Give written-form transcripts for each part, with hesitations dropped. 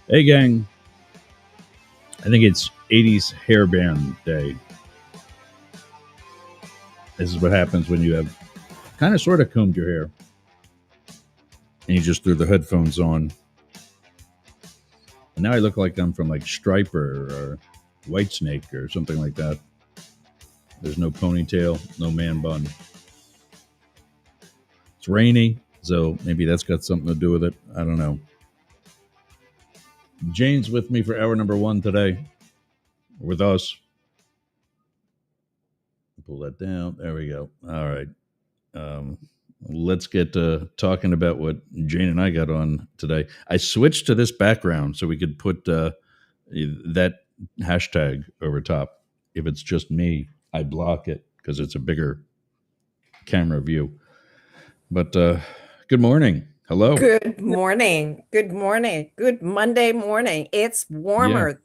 Hey, gang. I think it's 80s hairband day. This is what happens when you have kind of sort of combed your hair and you just threw the headphones on. And now I look like I'm from like Striper or Whitesnake or something like that. There's no ponytail, no man bun. It's rainy, so maybe that's got something to do with it. I don't know. Jane's with me for hour number one today. With us. Pull that down. There we go. All right. Um, let's get talking about what Jane and I got on today. I switched to this background so we could put that hashtag over top. If it's just me, I block it because it's a bigger camera view. But good morning. Hello. Good morning. Good morning. Good Monday morning. It's Yeah. warmer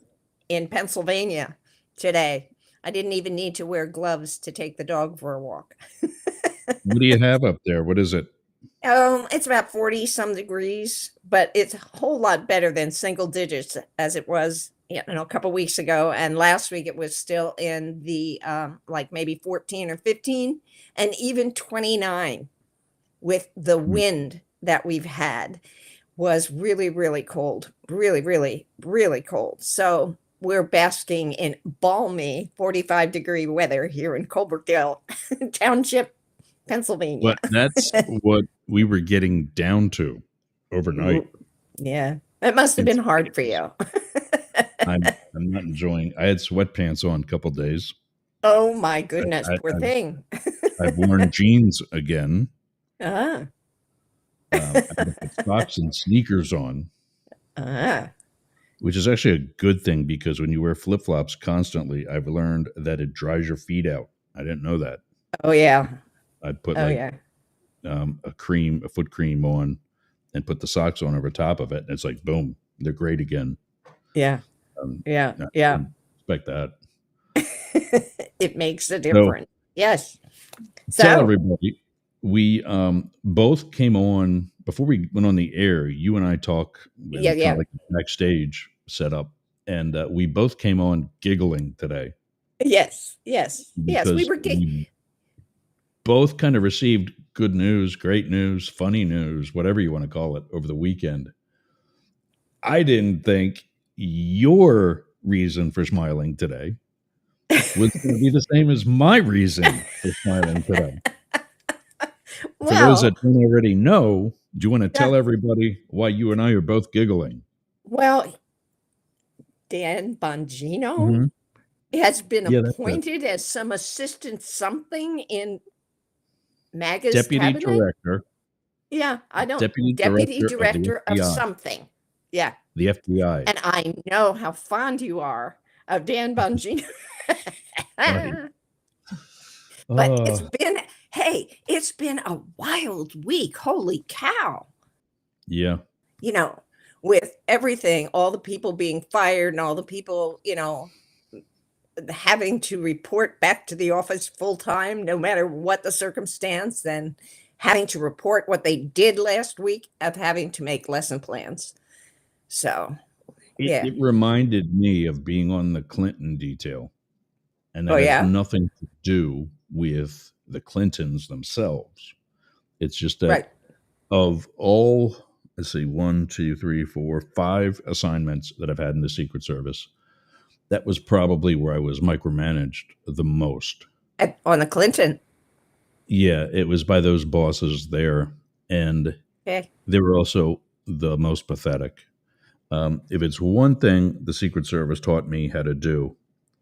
in Pennsylvania today. I didn't even need to wear gloves to take the dog for a walk. What do you have up there? What is it? It's about 40 some degrees, but it's a whole lot better than single digits as it was, a couple weeks ago. And last week it was still in the like maybe 14 or 15 and even 29 with the wind that we've had was really, really cold. Really, really, really cold. So we're basking in balmy 45-degree weather here in Colbertdale Township, Pennsylvania. But that's what we were getting down to overnight. Yeah. It must have been hard for you. I'm not enjoying. I had sweatpants on a couple days. Oh my goodness, I, poor I, thing. I've worn jeans again. Ah, I had to put socks and sneakers on, ah. which is actually a good thing because when you wear flip flops constantly, I've learned that it dries your feet out. I didn't know that. Oh yeah. I'd put Oh like yeah. a foot cream on, and put the socks on over top of it, and it's like boom, they're great again. Yeah. Yeah. I Yeah. didn't expect that. It makes a So difference. Yes. tell So, everybody we both came on before we went on the air. You and I talk yeah, in kind of yeah. like a backstage setup, and we both came on giggling today Yes. Yes. Yes. We because were we both kind of received good news, great news, funny news, whatever you want to call it, over the weekend. I didn't think your reason for smiling today was going to be the same as my reason for smiling today. For those that well, don't already know, do you want to tell yeah. everybody why you and I are both giggling? Well, Dan Bongino Hmm. has been Yeah, that's it. appointed as some assistant something in MAGA's Deputy cabinet. director, Yeah, I don't deputy deputy director of the director of FBI, something. Yeah. the FBI. And I know how fond you are of Dan Bongino. Right. But Oh, it's been a wild week. Holy cow. yeah. You know, with everything, all the people being fired and all the people, having to report back to the office full time, no matter what the circumstance, and having to report what they did last week of having to make lesson plans. So, yeah. It reminded me of being on the Clinton detail, and Oh, that has yeah. nothing to do with the Clintons themselves. It's just that Right. of all, let's see, one, two, three, four, five assignments that I've had in the Secret Service, that was probably where I was micromanaged the most. On the Clinton. Yeah, it was by those bosses there, and Okay. they were also the most pathetic. If it's one thing the Secret Service taught me how to do,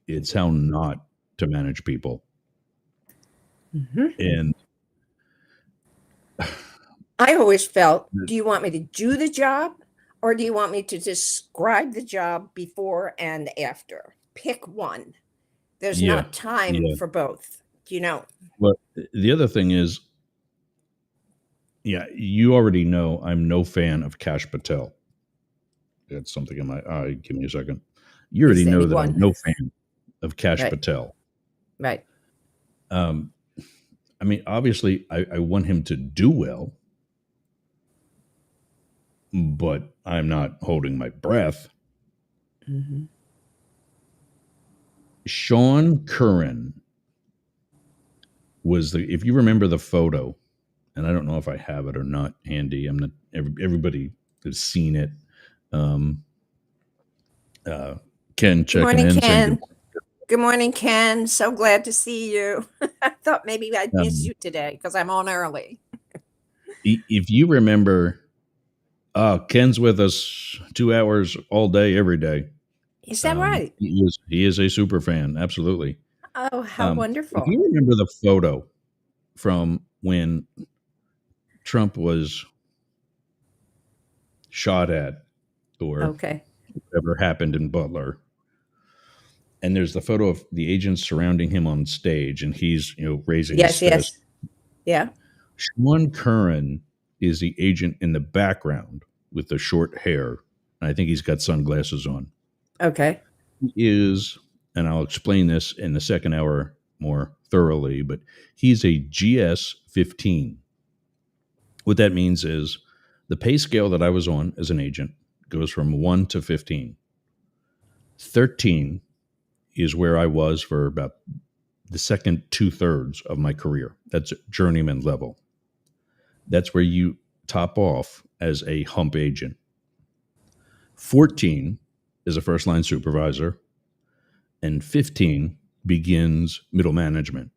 it's how not to manage people. Mhm. And I always felt, do you want me to do the job or do you want me to describe the job before and after? Pick one. There's yeah, not time yeah. for both, But the other thing is, yeah, you already know I'm no fan of Kash Patel. That's something in my eye. Give me a second. You already Is know that I'm anyone. no fan of Kash Right, Patel. right. Um, I mean, obviously, I want him to do well, but I'm not holding my breath. Mhm. Sean Curran was if you remember the photo, and I don't know if I have it or not handy. I'm not, everybody has seen it. Um, uh, Ken Good checking morning, in saying good Ken. Good morning, Ken. So glad to see you. I thought maybe I'd miss morning. you today because I'm on early. If you remember, Ken's with us 2 hours all day, every day. Is that right? He is a super fan, absolutely. Oh, how If wonderful. you remember the photo from when Trump was shot at or Okay. whatever happened in Butler, and there's the photo of the agents surrounding him on stage, and he's raising his Yes, fist. yes. Yeah. Sean Curran is the agent in the background with the short hair. I think he's got sunglasses on. Okay. He is, and I'll explain this in the second hour more thoroughly, but he's a GS 15. What that means is the pay scale that I was on as an agent goes from 1 to 15. 13 is where I was for about the second two-thirds of my career. That's journeyman level. That's where you top off as a hump agent. 14 is a first line supervisor, and 15 begins middle management.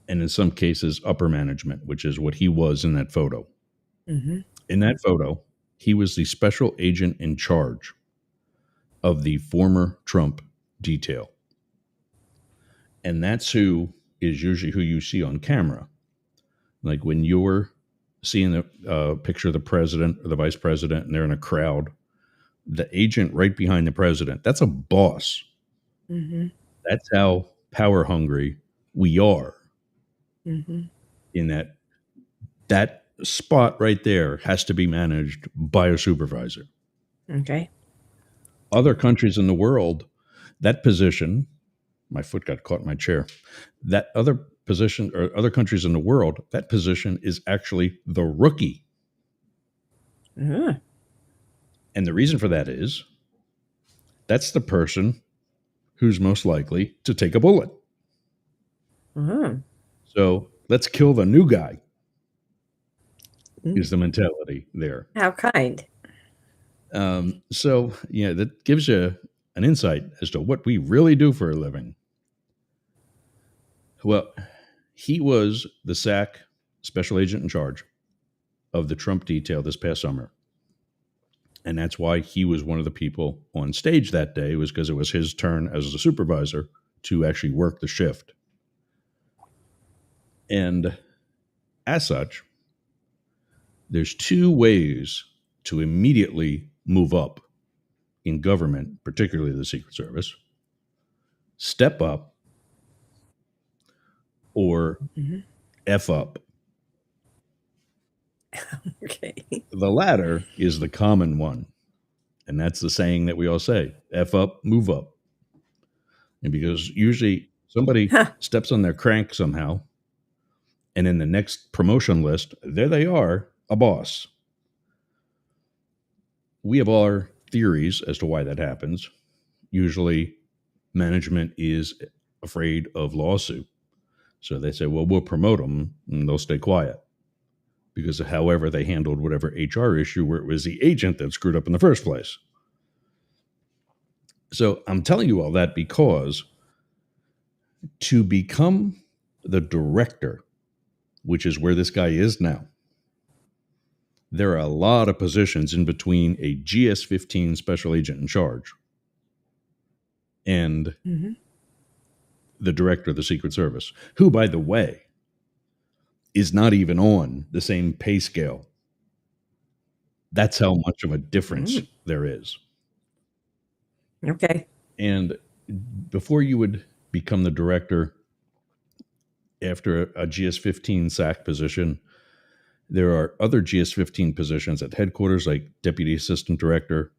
And in some cases, upper management, which is what he was in that photo. Hmm. In that photo, he was the special agent in charge of the former Trump detail. And that's who is usually who you see on camera. Like when you're seeing a picture of the president or the vice president and they're in a crowd, the agent right behind the president, that's a boss. Hmm. That's how power hungry we are Hmm. in that spot right there has to be managed by a supervisor. Okay. Other countries in the world, that position, my foot got caught in my chair, that other position or other countries in the world, that position is actually the rookie. Uh-huh. And the reason for that is that's the person who's most likely to take a bullet. Uh-huh. So let's kill the new guy, Mm. is the mentality there. How kind. So, yeah, that gives you an insight as to what we really do for a living. Well, he was the SAC special agent in charge of the Trump detail this past summer. And that's why he was one of the people on stage that day, was because it was his turn as a supervisor to actually work the shift. And as such, there's two ways to immediately move up in government, particularly the Secret Service: step up or Hmm. F up. Okay. The latter is the common one. And that's the saying that we all say: F up, move up. And because usually somebody Huh. steps on their crank somehow, and in the next promotion list, there they are, a boss. We have our theories as to why that happens. Usually, management is afraid of lawsuit. So they say, well, we'll promote them and they'll stay quiet because of however they handled whatever HR issue where it was the agent that screwed up in the first place. So I'm telling you all that because to become the director, which is where this guy is now, there are a lot of positions in between a GS 15 special agent in charge and Hmm. the director of the Secret Service, who, by the way, is not even on the same pay scale. That's how much of a difference Mm. there is. Okay. And before you would become the director after a GS 15 SAC position, there are other GS 15 positions at headquarters, like deputy assistant director.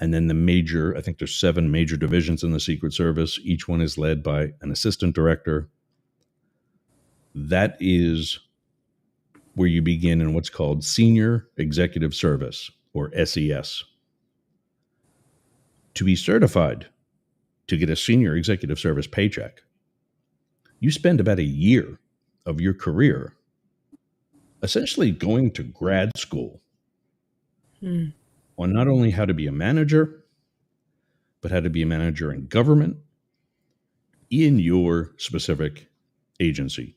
And then the major, I think there's 7 major divisions in the Secret Service. Each one is led by an assistant director. That is where you begin in what's called Senior Executive Service, or SES. To be certified to get a Senior Executive Service paycheck, you spend about a year of your career essentially going to grad school Hmm. on not only how to be a manager, but how to be a manager in government in your specific agency.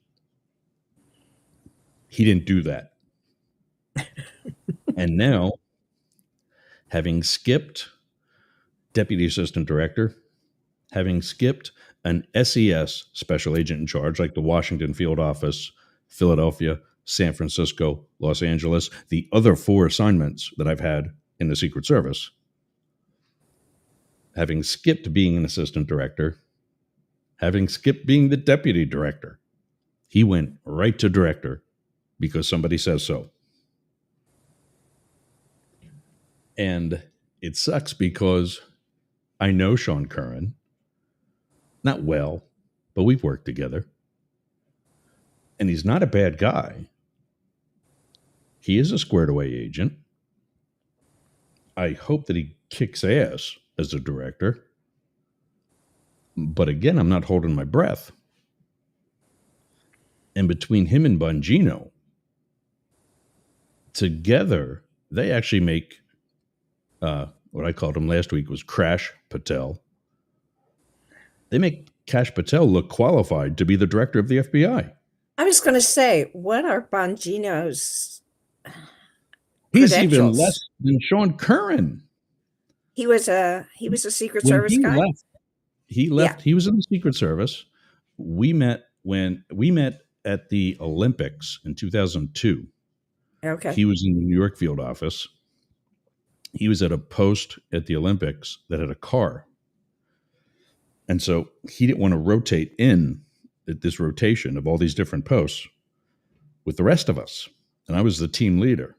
He didn't do that. And now, having skipped deputy assistant director, having skipped an SES, special agent in charge, like the Washington field office, Philadelphia, San Francisco, Los Angeles, the other 4 assignments that I've had in the Secret Service, having skipped being an assistant director, having skipped being the deputy director, he went right to director because somebody says so. And it sucks because I know Sean Curran, not well, but we've worked together. And he's not a bad guy. He is a squared away agent. I hope that he kicks ass as a director. But again, I'm not holding my breath. And between him and Bongino, together, they actually make what I called him last week was Krash Patel. They make Krash Patel look qualified to be the director of the FBI. I was going to say, what are Bongino's He's even credentials? less than Sean Curran. He was a Secret When Service he guy. left, he left. Yeah. He was in the Secret Service. We met at the Olympics in 2002. Okay. He was in the New York field office. He was at a post at the Olympics that had a car. And so he didn't want to rotate in at this rotation of all these different posts with the rest of us. And I was the team leader.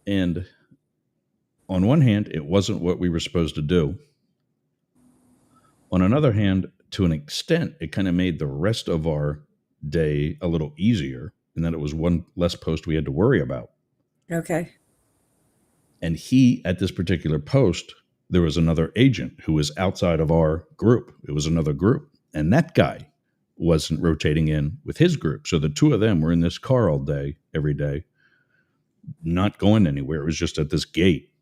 And on one hand, it wasn't what we were supposed to do. On another hand, to an extent, it kind of made the rest of our day a little easier in that it was one less post we had to worry about. Okay. And he, at this particular post, there was another agent who was outside of our group. It was another group. And that guy wasn't rotating in with his group. So the 2 of them were in this car all day, every day, not going anywhere. It was just at this gate.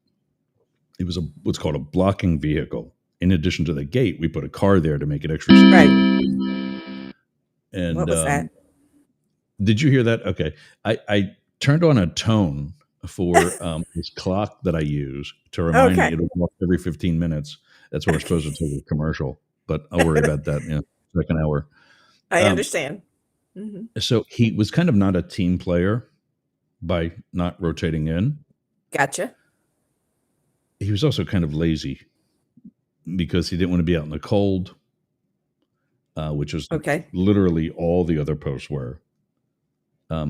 It was what's called a blocking vehicle. In addition to the gate, we put a car there to make it extra secure. Right. And what was that? Did you hear that? Okay. I turned on a tone for this clock that I use to remind me it'll walk every 15 minutes. That's what we're supposed to take a commercial, but I'll worry about that in the second hour. I understand. Mm-hmm. So he was kind of not a team player by not rotating in. Gotcha. He was also kind of lazy because he didn't want to be out in the cold, which was literally all the other posts were.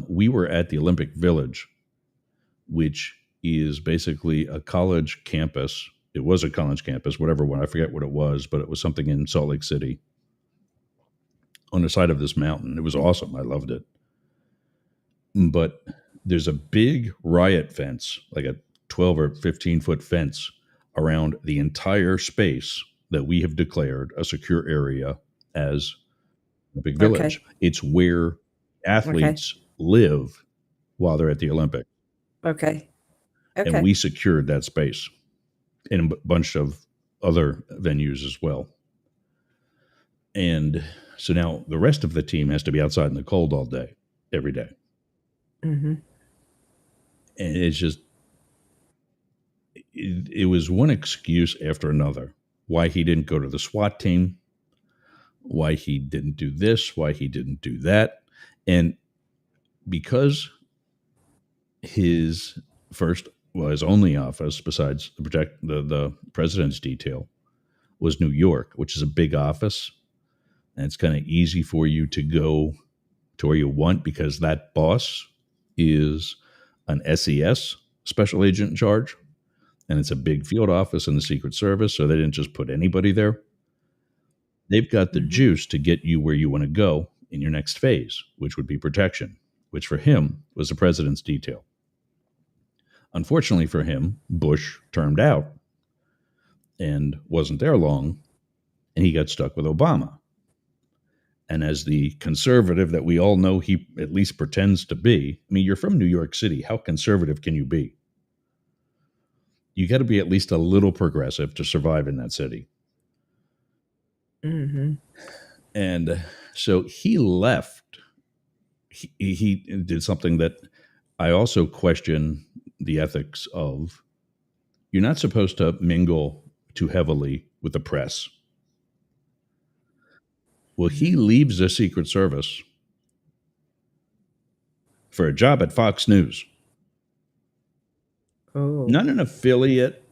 We were at the Olympic Village, which is basically a college campus. It was a college campus, whatever one, I forget what it was, but it was something in Salt Lake City on the side of this mountain. It was awesome. I loved it. But there's a big riot fence, like a 12 or 15-foot fence around the entire space that we have declared a secure area as a big village. It's where athletes live while they're at the Olympics. Okay. And we secured that space in a bunch of other venues as well. And so now the rest of the team has to be outside in the cold all day, every day. Mm-hmm. And it's just, it was one excuse after another why he didn't go to the SWAT team, why he didn't do this, why he didn't do that. And because his only office besides the president's detail was New York, which is a big office. And it's kind of easy for you to go to where you want because that boss is an SES special agent in charge. And it's a big field office in the Secret Service. So they didn't just put anybody there. They've got the juice to get you where you want to go in your next phase, which would be protection. which for him was the president's detail. Unfortunately for him, Bush termed out and wasn't there long, and he got stuck with Obama. And as the conservative that we all know he at least pretends to be, I mean, you're from New York City. How conservative can you be? You got to be at least a little progressive to survive in that city. Mm-hmm. And so he left. He did something that I also question the ethics of. You're not supposed to mingle too heavily with the press. Well, he leaves the Secret Service for a job at Fox News. Oh. Not an affiliate,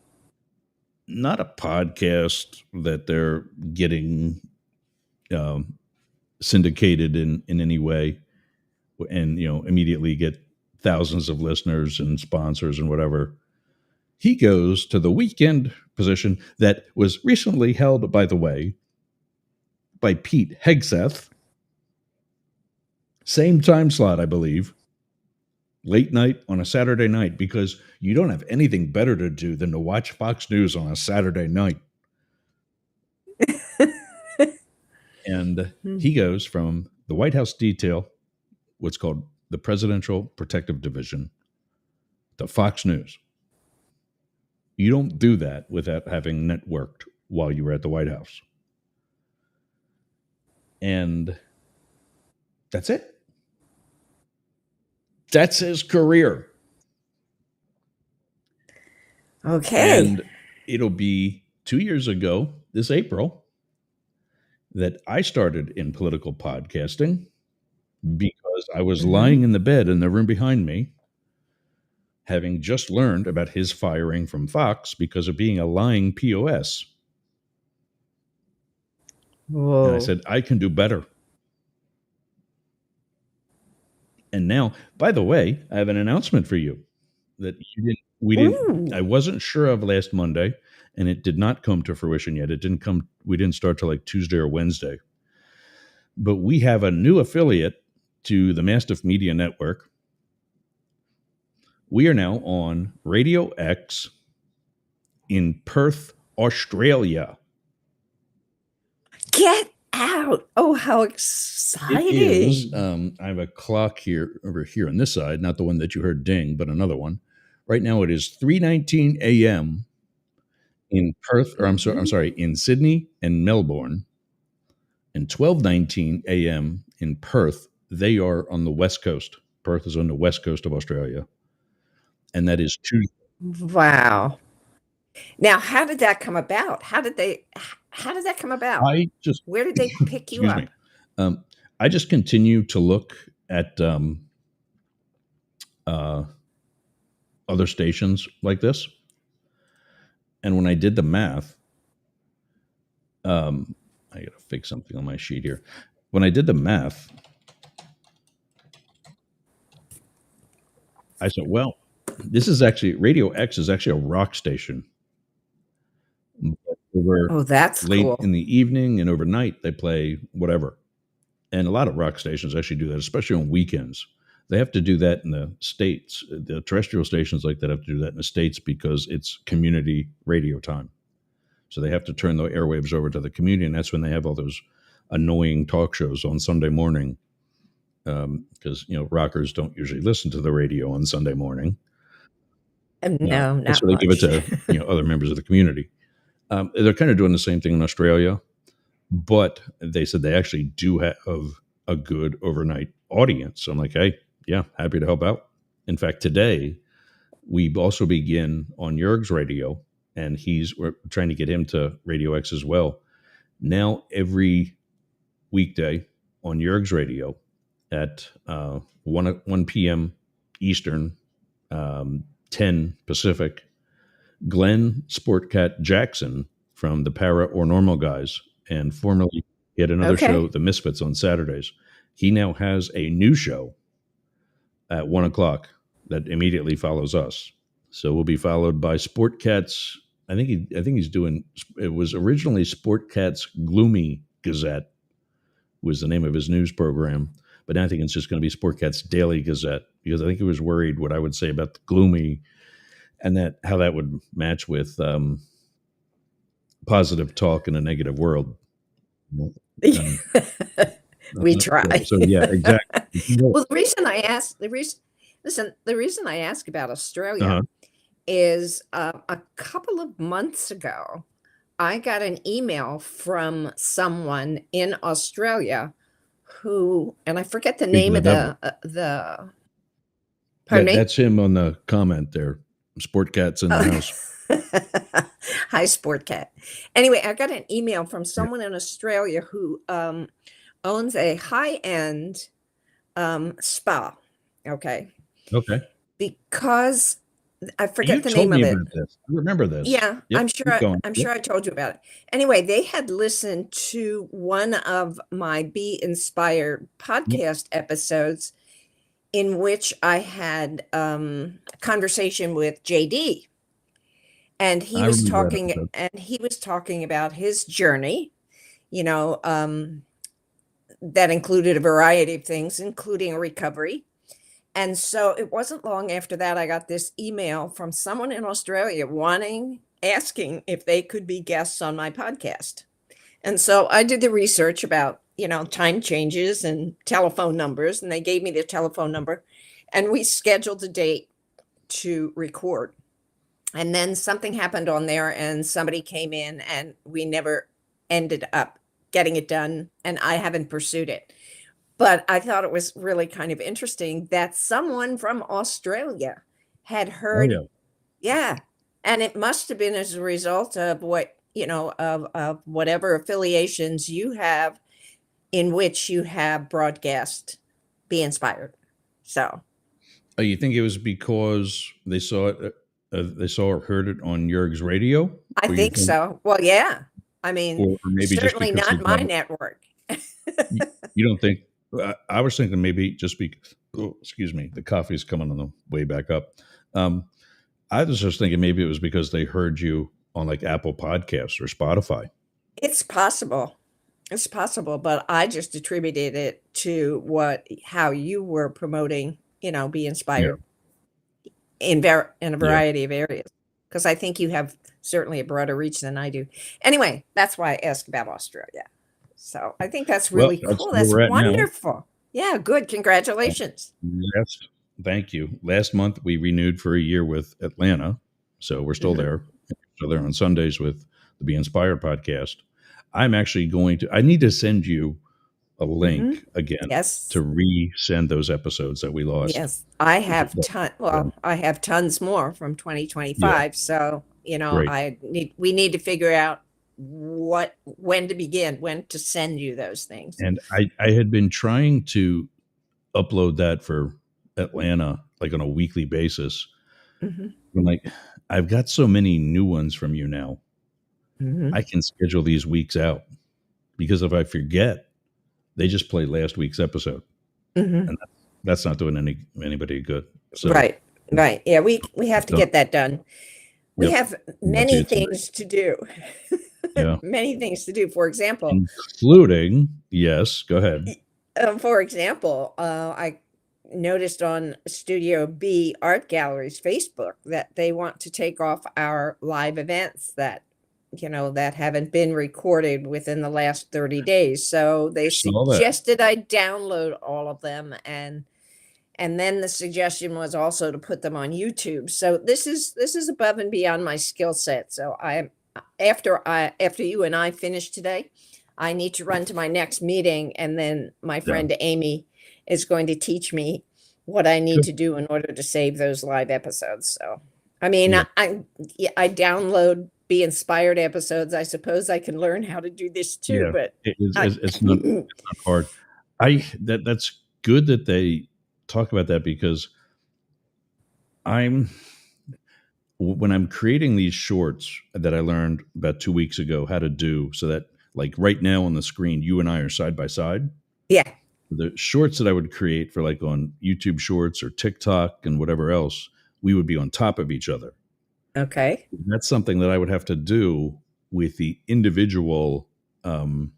not a podcast that they're getting syndicated in any way, and immediately get thousands of listeners and sponsors and whatever. He goes to the weekend position that was recently held, by the way, by Pete Hegseth. Same time slot, I believe. Late night on a Saturday night, because you don't have anything better to do than to watch Fox News on a Saturday night. And he goes from the White House detail, what's called the Presidential Protective Division, to Fox News. You don't do that without having networked while you were at the White House. And that's it. That's his career. Okay. And it'll be 2 years ago, this April, that I started in political podcasting because I was lying in the bed in the room behind me, having just learned about his firing from Fox because of being a lying POS. Whoa. And I said, I can do better. And now, by the way, I have an announcement for you that I wasn't sure of last Monday, and it did not come to fruition yet. We didn't start till like Tuesday or Wednesday. But we have a new affiliate to the Mastiff Media Network. We are now on Radio X in Perth, Australia. Get out. Oh, how exciting. It is. I have a clock here over here on this side, not the one that you heard ding, but another one. Right now it is 3:19 a.m. in Perth, or I'm sorry, in Sydney and Melbourne, and 12:19 a.m. in Perth. They are on the west coast. Perth is on the west coast of Australia, and that is Tuesday. Wow. Now, how did that come about? How did that come about? Where did they pick you up? I just continue to look at other stations like this, and when I did the math, I got to fix something on my sheet here. When I did the math, I said, well, this is actually, Radio X is actually a rock station. That's late cool. in the evening and overnight, they play whatever. And a lot of rock stations actually do that, especially on weekends. They have to do that in the States. The terrestrial stations like that have to do that in the States because it's community radio time. So they have to turn the airwaves over to the community, and that's when they have all those annoying talk shows on Sunday morning. Because rockers don't usually listen to the radio on Sunday morning. No, not so they much. give it to other members of the community. They're kind of doing the same thing in Australia, but they said they actually do have a good overnight audience. So I'm like, hey, yeah, happy to help out. In fact, today we also begin on Jurg's radio, and we're trying to get him to Radio X as well. Now every weekday on Jurg's radio at 1 p.m. Eastern, 10 Pacific, Glenn Sportcat Jackson from the Para or Normal Guys, and formerly he had another show, The Misfits, on Saturdays. He now has a new show at 1 o'clock that immediately follows us. So we'll be followed by Sportcat's. I think he's doing. It was originally Sportcat's Gloomy Gazette was the name of his news program, but I think it's just going to be Sportcat's Daily Gazette because I think he was worried what I would say about the gloomy and that how that would match with positive talk in a negative world. Um, We try. so yeah, exactly. Well, the reason I ask about Australia Uh-huh. is a couple of months ago, I got an email from someone in Australia who, and I forget the Speaking name of of the devil, pardon me? that's him on the comment there. Sportcat's in the Oh. house. Hi, Sport Cat. Anyway, I got an email from Yeah. someone in Australia who owns a high-end spa. Okay. Okay. Because I You forget the told name me of it. about this. I remember this. Yeah, Yep. Keep going. I'm Yep. sure I told you about it. Anyway, they had listened to one of my Be Inspired Yep. podcast episodes in which I had a conversation with JD. And I remember that episode. he was talking about his journey, you know, that included a variety of things, including recovery. And so it wasn't long after that I got this email from someone in Australia asking if they could be guests on my podcast. And so I did the research about, time changes and telephone numbers, and they gave me the telephone number, and we scheduled a date to record. And then something happened on there, and somebody came in, and we never ended up getting it done, and I haven't pursued it. But I thought it was really kind of interesting that someone from Australia had Oh heard, yeah. yeah, and it must have been as a result of of whatever affiliations you have in which you have broadcast Be Inspired. So Oh, you think it was because they saw it? They saw or heard it on Jurg's radio, I or you think think, so. Well, yeah. I mean, or maybe just certainly because he not my got it? network. You don't think? I was thinking maybe just because. Oh, excuse me, the coffee's coming on the way back up. Um, I was just thinking maybe it was because they heard you on like Apple Podcasts or Spotify. It's possible. It's possible, but I just attributed it to how you were promoting, Be Yeah, Inspired in a yeah. variety of areas. Because I think you have certainly a broader reach than I do. Anyway, that's why I asked about Australia. So I think that's Well, really that's cool. where That's we're at now. wonderful. Yeah, good. Congratulations. Last, thank you. Last month we renewed for a year with Atlanta, so we're still Mhm, there. So there on Sundays with the Be Inspired podcast. I'm actually going to. I need to send you a mhm. link again Yes. to resend those episodes that we lost. Yes, I have tons more from Yeah, 2025. So, great. we need to figure out when to begin, when to send you those things. And I had been trying to upload that for Atlanta like on a weekly basis. Mhm, I'm like, I've got so many new ones from you now. mhm, I can schedule these weeks out because if I forget, they just play last week's episode, mhm. and that's not doing anybody good. So, Right, right. Yeah, we have to done. get that done. We Yep, have got to many you tonight. things to do. Yeah, Many things to do. including yes. Go ahead. For example, I noticed on Studio B Art Gallery's Facebook that they want to take off our live events that haven't been recorded within the last 30 days. So I they saw that. suggested I download all of them, and then the suggestion was also to put them on YouTube. So this is above and beyond my skill set. So after you and I finish today, I need to run to my next meeting, and then my Yeah, friend Amy is going to teach me what I need good. to do in order to save those live episodes. So, I mean, Yeah, yeah, I download Be Inspired episodes. I suppose I can learn how to do this too, yeah. but It is. I It's not hard. That's good that they talk about that because I'm when I'm creating these shorts that I learned about 2 weeks ago how to do so that like right now on the screen, you and I are side by side. yeah, The shorts that I would create for like on YouTube shorts or TikTok and whatever else, we would be on top of each other. okay. That's something that I would have to do with the individual um,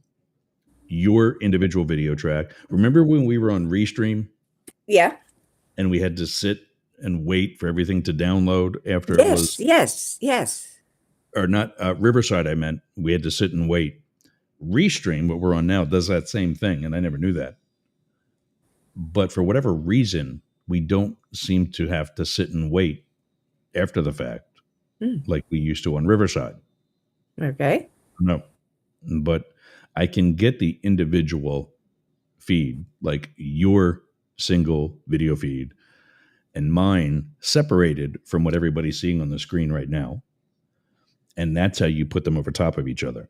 your individual video track. Remember when we were on Restream Yeah. and we had to sit and wait for everything to download after it Yes. was, Yes. Yes. or not, Riverside, I meant. We had to sit and wait. Restream, what we're on now, does that same thing, and I never knew that. But for whatever reason, we don't seem to have to sit and wait after the fact Mm. like we used to on Riverside. Okay. No, but I can get the individual feed, like your single video feed and mine separated from what everybody's seeing on the screen right now. And that's how you put them over top of each other.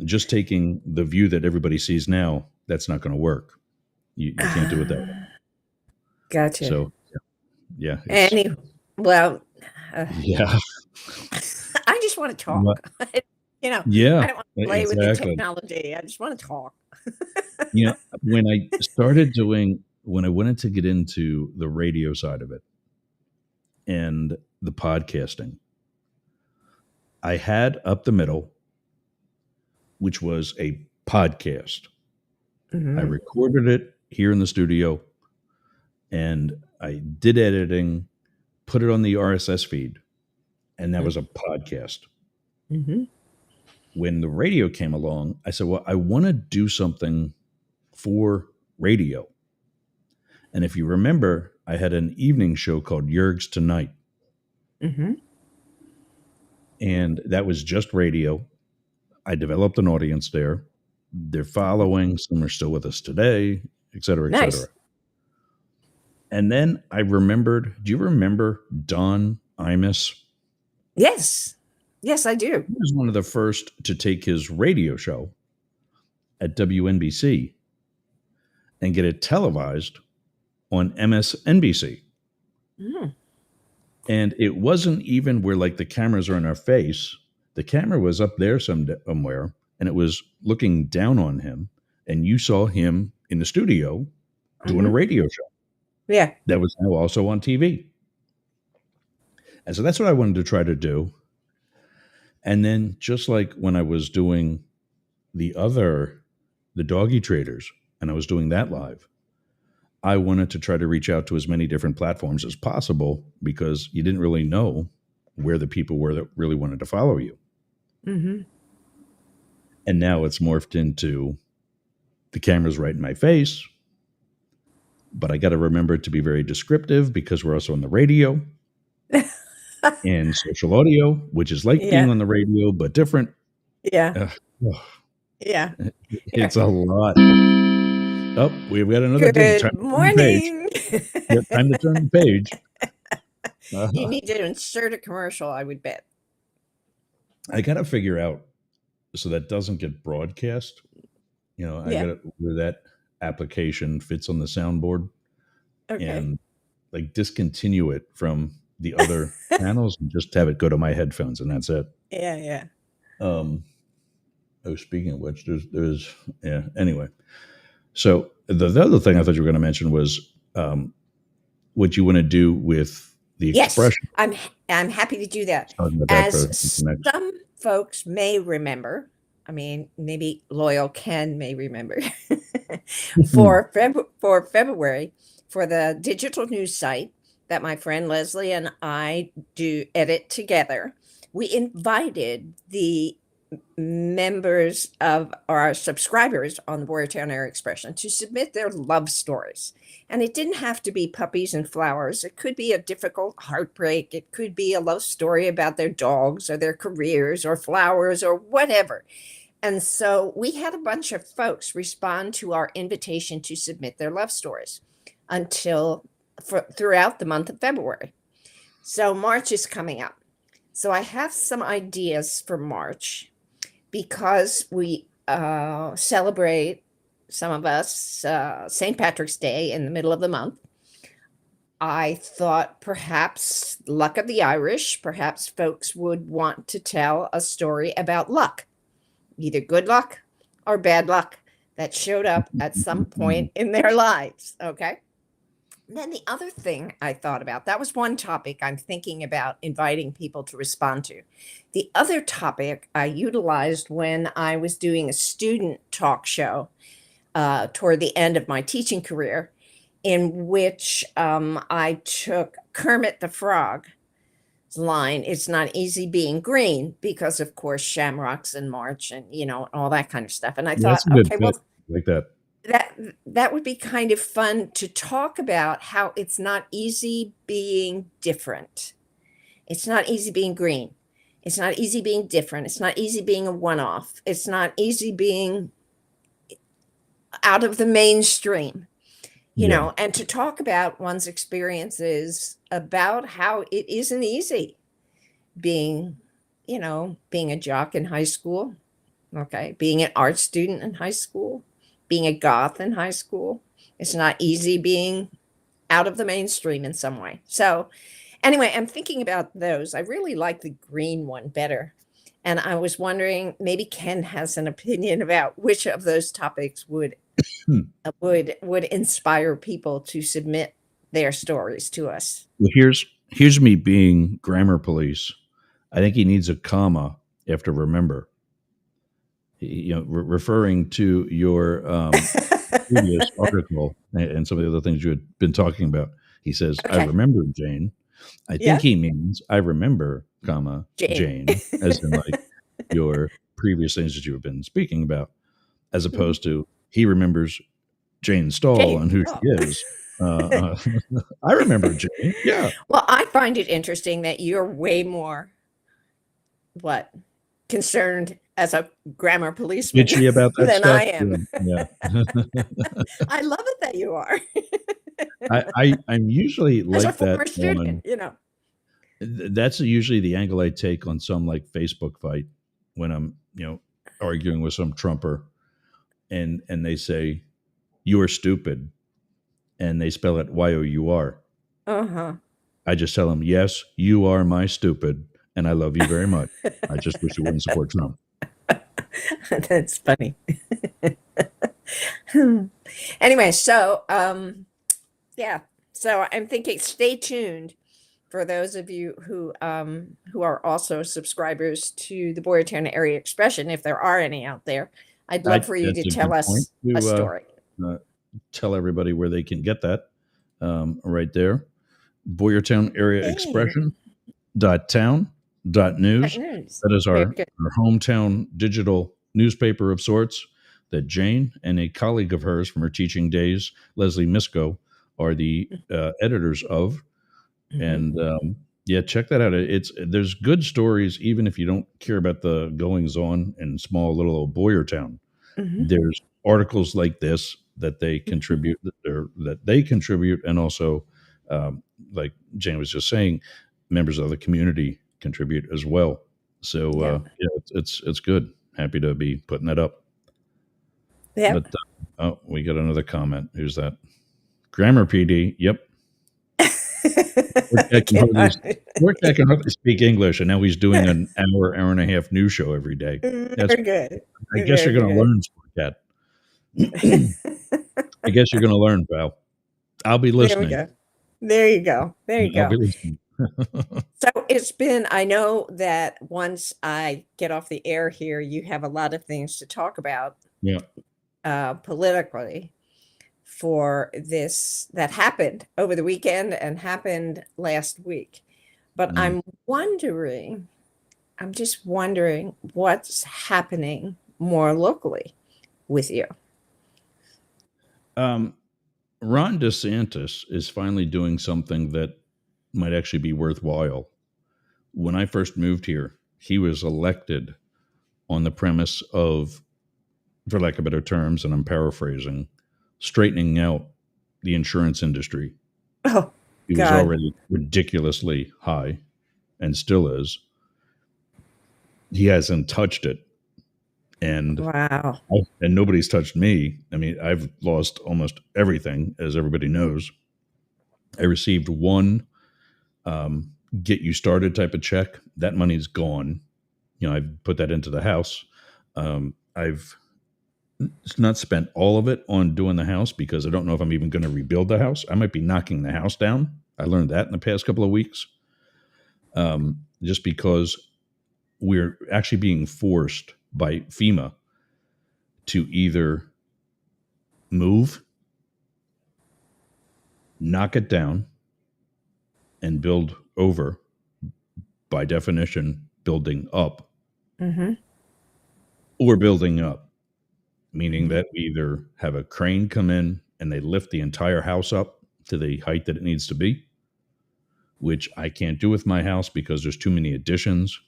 Just taking the view that everybody sees now, that's not going to work. You can't do it that way. Gotcha. So, yeah, it's, Any, well, uh, yeah, I just want to What- talk. You know, yeah, I don't want to play with the exactly. technology. I just want to talk. You know, when I wanted to get into the radio side of it and the podcasting, I had Up the Middle, which was a podcast. I Mhm. recorded it here in the studio and I did editing, put it on the RSS feed, and that was a podcast. Mhm. When the radio came along, I said, well, I want to do something for radio. And if you remember, I had an evening show called Yerg's Tonight, Mhm. and that was just radio. I developed an audience there. They're following, some are still with us today, et cetera, et Nice. cetera. And then I remembered, do you remember Don Imus? Yes. Yes, I do. He was one of the first to take his radio show at WNBC and get it televised on MSNBC. Mm. And it wasn't even where like the cameras are in our face. The camera was up there somewhere and it was looking down on him. And you saw him in the studio doing a Mhm. radio show Yeah. that was now also on TV. And so that's what I wanted to try to do. And then just like when I was doing the Doggy Traders, and I was doing that live, I wanted to try to reach out to as many different platforms as possible because you didn't really know where the people were that really wanted to follow you. Mhm. And now it's morphed into the camera's right in my face, but I got to remember to be very descriptive because we're also on the radio and social audio, which is like being Yeah. on the radio, but different. Yeah. Ugh, Yeah. it's a lot. Oh, we've got another ding. Time Good to turn the page. morning. Yeah, time to turn the page. You need to insert a commercial, I would bet. I got to figure out so that doesn't get broadcast. You know, I Yeah. got to where that application fits on the soundboard Okay. and like discontinue it from the other channels and just have it go to my headphones and that's it. Yeah. Yeah. Oh, speaking of which, there's yeah. Anyway, so the other thing I thought you were going to mention was what you want to do with the Yes, expression. I'm happy to do that. Talking about that As for next. some folks may remember, I mean, maybe loyal Ken may remember, for February, for the digital news site that my friend Leslie and I do edit together, we invited the members of our subscribers on the Boyertown Air Expression to submit their love stories. And it didn't have to be puppies and flowers. It could be a difficult heartbreak. It could be a love story about their dogs or their careers or flowers or whatever. And so we had a bunch of folks respond to our invitation to submit their love stories throughout the month of February. So March is coming up. So I have some ideas for March because we celebrate, some of us, St. Patrick's Day in the middle of the month. I thought perhaps Luck of the Irish, perhaps folks would want to tell a story about luck, either good luck or bad luck that showed up at some point in their lives. Okay. Then the other thing I thought about, that was one topic I'm thinking about inviting people to respond to. The other topic I utilized when I was doing a student talk show toward the end of my teaching career, in which I took Kermit the Frog's line, "It's not easy being green," because of course shamrocks in March and all that kind of stuff. And I Yeah, that's thought, a good okay, bit well, like that. that that would be kind of fun to talk about how it's not easy being different. It's not easy being green. It's not easy being different. It's not easy being a one-off. It's not easy being out of the mainstream, Yeah. and to talk about one's experiences about how it isn't easy being, being a jock in high school, okay, being an art student in high school, being a goth in high school. It's not easy being out of the mainstream in some way. So, anyway, I'm thinking about those. I really like the green one better. And I was wondering, maybe Ken has an opinion about which of those topics would Hmm. would inspire people to submit their stories to us. Well, here's me being grammar police. I think he needs a comma after remember. Referring to your previous article and some of the other things you had been talking about. He says, "I Okay. remember Jane." I think Yeah, he means I remember, comma, Jane. Jane, as in like your previous things that you have been speaking about, as Mhm. opposed to he remembers Jane Stahl Jane. and who she Oh. is. I remember Jane. Yeah, Well, I find it interesting that you're way more, what, concerned as a grammar policeman bitchy about that than stuff. I am. Yeah, yeah. I love it that you are. I'm usually As a like that former student, on. you know. That's usually the angle I take on some like Facebook fight when I'm arguing with some Trumper and they say you are stupid and they spell it Your. Uh-huh. I just tell them yes, you are my stupid and I love you very much. I just wish you wouldn't support Trump. That's funny. Anyway, so yeah. So I'm thinking stay tuned for those of you who are also subscribers to the Boyertown Area Expression, if there are any out there. I'd love for you to That's a tell good point us a to story. uh, tell everybody where they can get that right there. Boyertown Area Hey, Expression town.news. news. That is Very our good. hometown digital newspaper of sorts that Jane and a colleague of hers from her teaching days, Leslie Misko, are the editors of. Mm-hmm. And yeah, check that out. There's good stories, even if you don't care about the goings on in small little old Boyertown. Mm-hmm. There's articles like this that they Mm-hmm. contribute that they contribute, and also, like Jane was just saying, members of the community contribute as well. So Yeah. yeah, it's good. Happy to be putting that up. But Yep. oh, we got another comment. Who's that? Grammar PD. Yep, Work can hardly Cannot. Work can hardly speak English, and now he's doing an hour and a half news show every day. That's. Very good. I guess you're Very going to good. learn, Cat. I guess you're going to learn, pal. I'll be There we listening. go. There you go. There you I'll go. be listening. So it's been, I know that once I get off the air here, you have a lot of things to talk about Yeah. politically for this that happened over the weekend and happened last week. But Mm. I'm just wondering what's happening more locally with you. Um, Ron DeSantis is finally doing something that might actually be worthwhile. When I first moved here, he was elected on the premise of, for lack of better terms, and I'm paraphrasing, straightening out the insurance industry. Oh, It was God. already ridiculously high and still is. He hasn't touched it. And Wow. and nobody's touched me. I mean, I've lost almost everything, as everybody knows. I received one um, get you started type of check. That money's gone. I've put that into the house. I've not spent all of it on doing the house because I don't know if I'm even going to rebuild the house. I might be knocking the house down. I learned that in the past couple of weeks, just because we're actually being forced by FEMA to either move, knock it down, and build over, by definition, building up, Mhm. or building up, meaning Mhm. that we either have a crane come in and they lift the entire house up to the height that it needs to be, which I can't do with my house because there's too many additions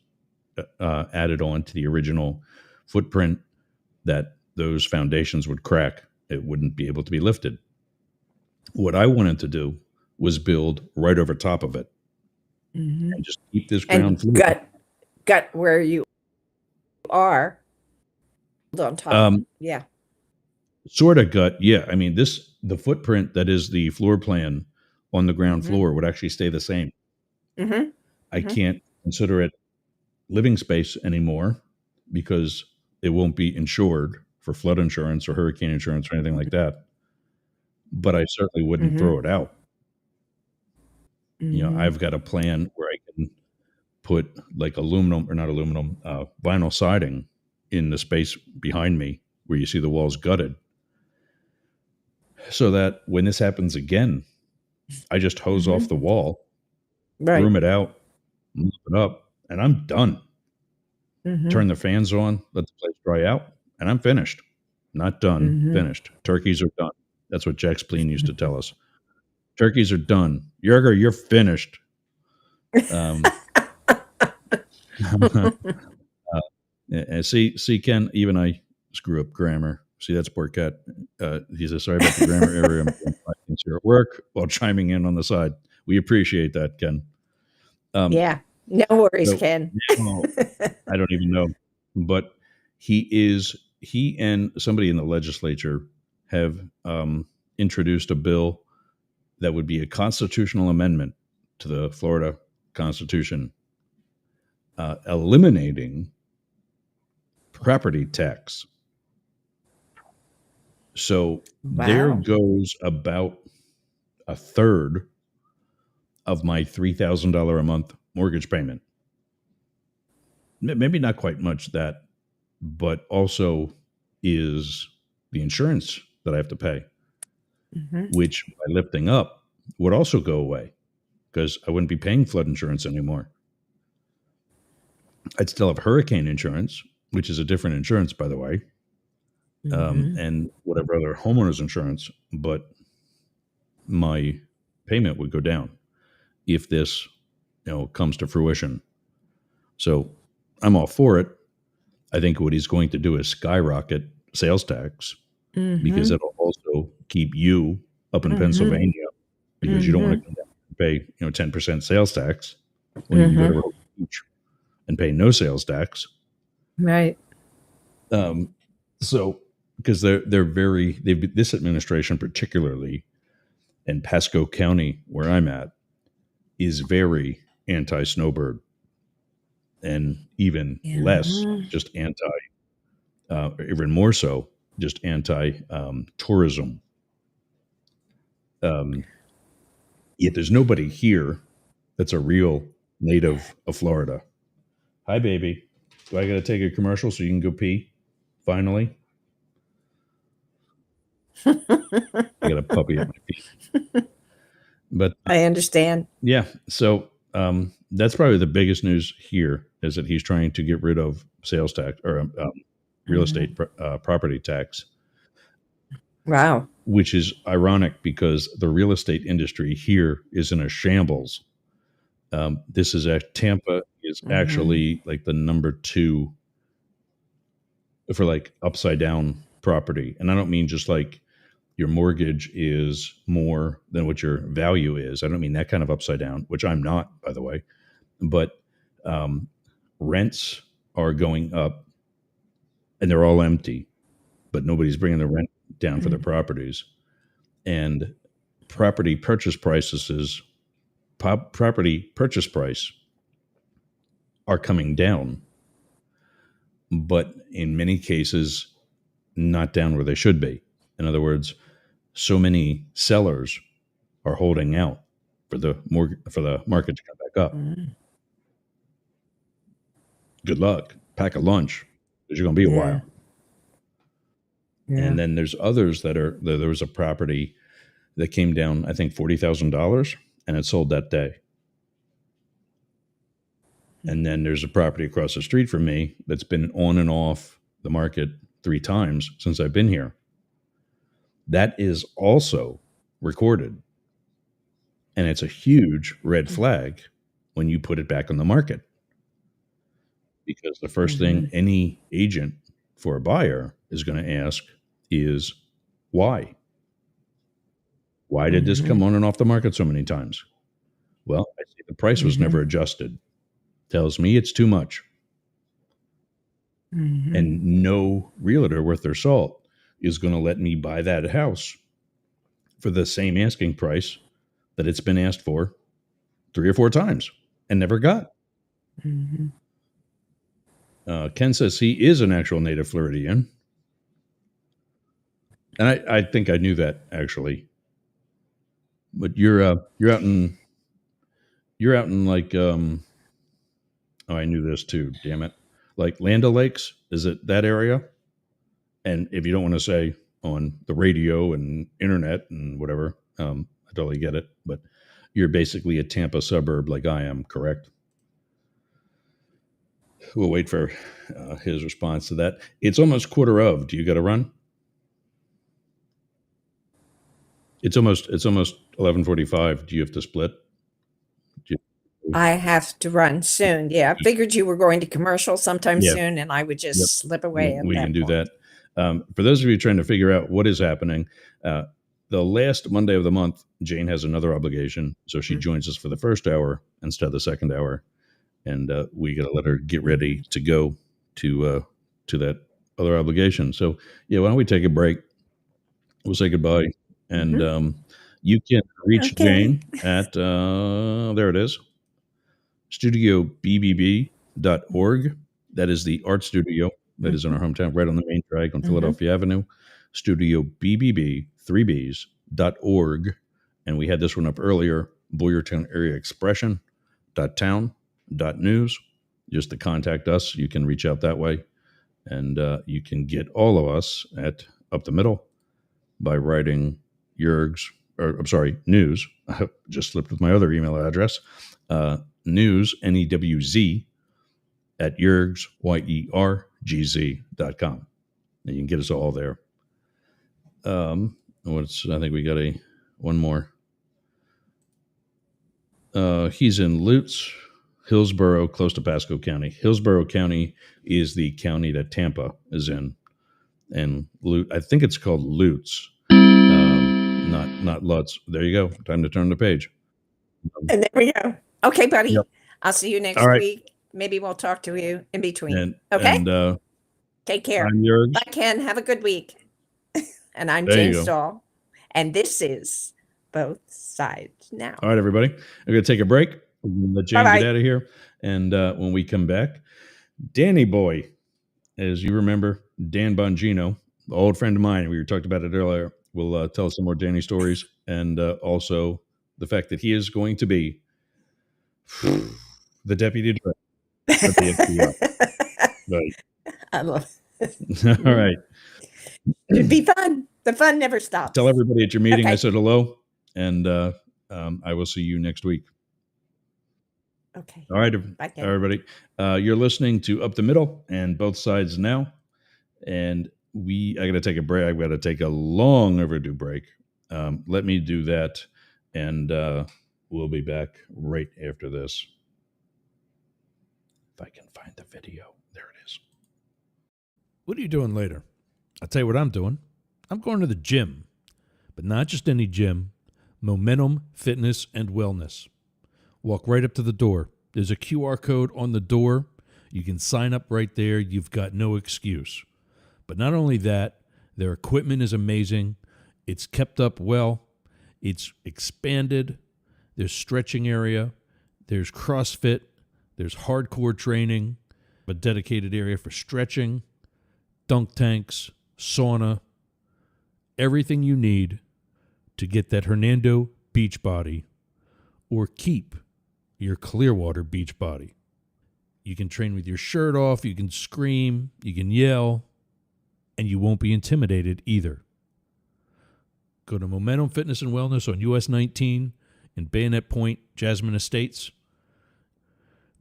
added on to the original footprint, that those foundations would crack. It wouldn't be able to be lifted. What I wanted to do was build right over top of it Mhm. and just keep this ground And floor. gut where you are on top. Um, Yeah. sort of gut, yeah. I mean, the footprint that is the floor plan on the ground Mhm. floor would actually stay the same. Mhm. I Mhm. can't consider it living space anymore because it won't be insured for flood insurance or hurricane insurance or anything like that. But I certainly wouldn't Mhm. throw it out. Mhm. I've got a plan where I can put like aluminum, or not aluminum, vinyl siding in the space behind me where you see the walls gutted, so that when this happens again, I just hose off Mhm. the wall, Right. broom it out, move it up, and I'm done. Mhm. Turn the fans on, let the place dry out, and I'm finished. Not done, Mhm. finished. Turkeys are done. That's what Jack Spleen used to tell us. Turkeys are done. Yerger, you're finished. Um, and see, Ken, even I screw up grammar. See, that's poor cat. He says, sorry about the grammar error. I'm doing 5 things here at work while chiming in on the side. We appreciate that, Ken. Um, Yeah. No worries, so Ken. now I don't even know, but he and somebody in the legislature have introduced a bill that would be a constitutional amendment to the Florida Constitution, eliminating property tax. So there Wow. goes about a third of my $3,000 a month mortgage payment. Maybe not quite much that, but also is the insurance that I have to pay, Mhm. which by lifting up would also go away because I wouldn't be paying flood insurance anymore. I'd still have hurricane insurance, which is a different insurance, by the way, Mhm. and whatever other homeowners insurance, but my payment would go down if this comes to fruition. So I'm all for it. I think what he's going to do is skyrocket sales tax because Mhm. it'll also keep you up in Mhm. Pennsylvania because you don't want to Mhm. come down and pay 10% sales tax when you can go to Mhm. Rocky Beach and pay no sales tax. Right. Um, so because they've this administration particularly in Pasco County where I'm at is very anti snowbird, and even less Yeah. just anti, even more so, just anti tourism. Um, Yet there's nobody here that's a real native of Florida. Hi, baby. Do I got to take a commercial so you can go pee? Finally, I got a puppy at my feet. But I understand. yeah, so that's probably the biggest news here is that he's trying to get rid of sales tax, or real Mhm. estate property tax, Wow. which is ironic because the real estate industry here is in a shambles. This is Tampa is Mhm. actually like the number two for like upside down property, and I don't mean just like your mortgage is more than what your value is. I don't mean that kind of upside down, which I'm not, by the way, but um, rents are going up and they're all empty, but nobody's bringing the rent down for their Mhm. properties. And property purchase prices, property purchase price are coming down, but in many cases, not down where they should be. In other words, so many sellers are holding out for the market to come back up. Mm. Good luck. Pack a lunch because you're going to be a Yeah. while. Yeah. And then there's others there was a property that came down, I think $40,000, and it sold that day. And then there's a property across the street from me that's been on and off the market 3 times since I've been here. That is also recorded. And it's a huge red flag when you put it back on the market. Because the first thing any agent for a buyer is going to ask is why? Why did this come on and off the market so many times? Well, I see the price was never adjusted. Tells me it's too much. And no realtor worth their salt is going to let me buy that house for the same asking price that it's been asked for 3 or 4 times and never got. Ken says he is an actual native Floridian. And I think I knew that, actually. But you're out in like oh, I knew this too, damn it. Like Land O'Lakes, is it that area? And if you don't want to say on the radio and internet and whatever, I totally get it. But you're basically a Tampa suburb like I am, correct? We'll wait for his response to that. It's almost quarter of. Do you got to run? It's almost 11:45. Do you have to split? I have to run soon. Yeah, I figured you were going to commercial sometime soon, and I would just slip away. We can do point. that. For those of you trying to figure out what is happening, the last Monday of the month, Jane has another obligation, so she joins us for the first hour instead of the second hour, and we got to let her get ready to go to that other obligation. So yeah, why don't we take a break? We'll say goodbye, and you can reach Jane at there it is, studiobbb.org. That is the art studio that is in our hometown, right on the main drag on Philadelphia Avenue. Studiobbb, 3bs.org. And we had this one up earlier, Boyertown Area Expression .town.news. Just to contact us, you can reach out that way. And you can get all of us at Up the Middle by writing news. I just slipped with my other email address. News, NEWZ, at yergz, YERGZ.com. And you can get us all there. I think we got one more. He's in Lutz, Hillsborough, close to Pasco County. Hillsborough County is the county that Tampa is in. And I think it's called Lutz, not Lutz. There you go. Time to turn the page. And there we go. Okay, buddy. Yep. I'll see you next week. Maybe we'll talk to you in between. Okay? And, take care. I'm Yergz. Bye, Ken. Have a good week. And I'm Jane Stahl. And this is Both Sides Now. All right, everybody. I'm going to take a break. Let Jane get out of here. And when we come back, Danny boy, as you remember, Dan Bongino, an old friend of mine, we talked about it earlier, will tell us some more Danny stories, and also the fact that he is going to be the deputy director of the FBI. Right. I love it. All right. It'd be fun. The fun never stops. Tell everybody at your meeting I said hello, and I will see you next week. Okay. All right, everybody. You're listening to Up the Middle and Both Sides Now. And I got to take a break. I've got to take a long overdue break. Let me do that. And we'll be back right after this. If I can find the video. There it is. What are you doing later? I'll tell you what I'm doing. I'm going to the gym. But not just any gym. Momentum Fitness and Wellness. Walk right up to the door. There's a QR code on the door. You can sign up right there. You've got no excuse. But not only that, their equipment is amazing. It's kept up well. It's expanded. There's stretching area. There's CrossFit. There's hardcore training. A dedicated area for stretching, dunk tanks, sauna, everything you need to get that Hernando beach body or keep your Clearwater beach body. You can train with your shirt off, you can scream, you can yell, and you won't be intimidated either. Go to Momentum Fitness and Wellness on US 19 in Bayonet Point, Jasmine Estates.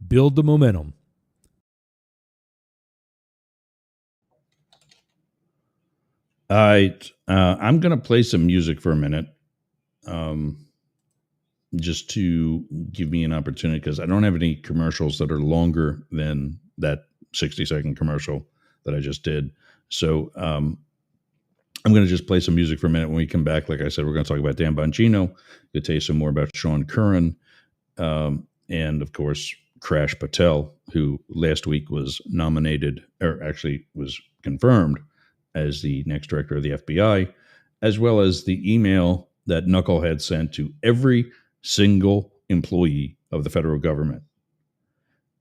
Build the momentum. All right. I'm going to play some music for a minute, just to give me an opportunity, because I don't have any commercials that are longer than that 60-second commercial that I just did. So I'm going to just play some music for a minute. When we come back, like I said, we're going to talk about Dan Bongino. We'll tell you some more about Sean Curran, and, of course, Krash Patel, who last week was nominated, or actually was confirmed as the next director of the FBI, as well as the email that Knucklehead sent to every single employee of the federal government.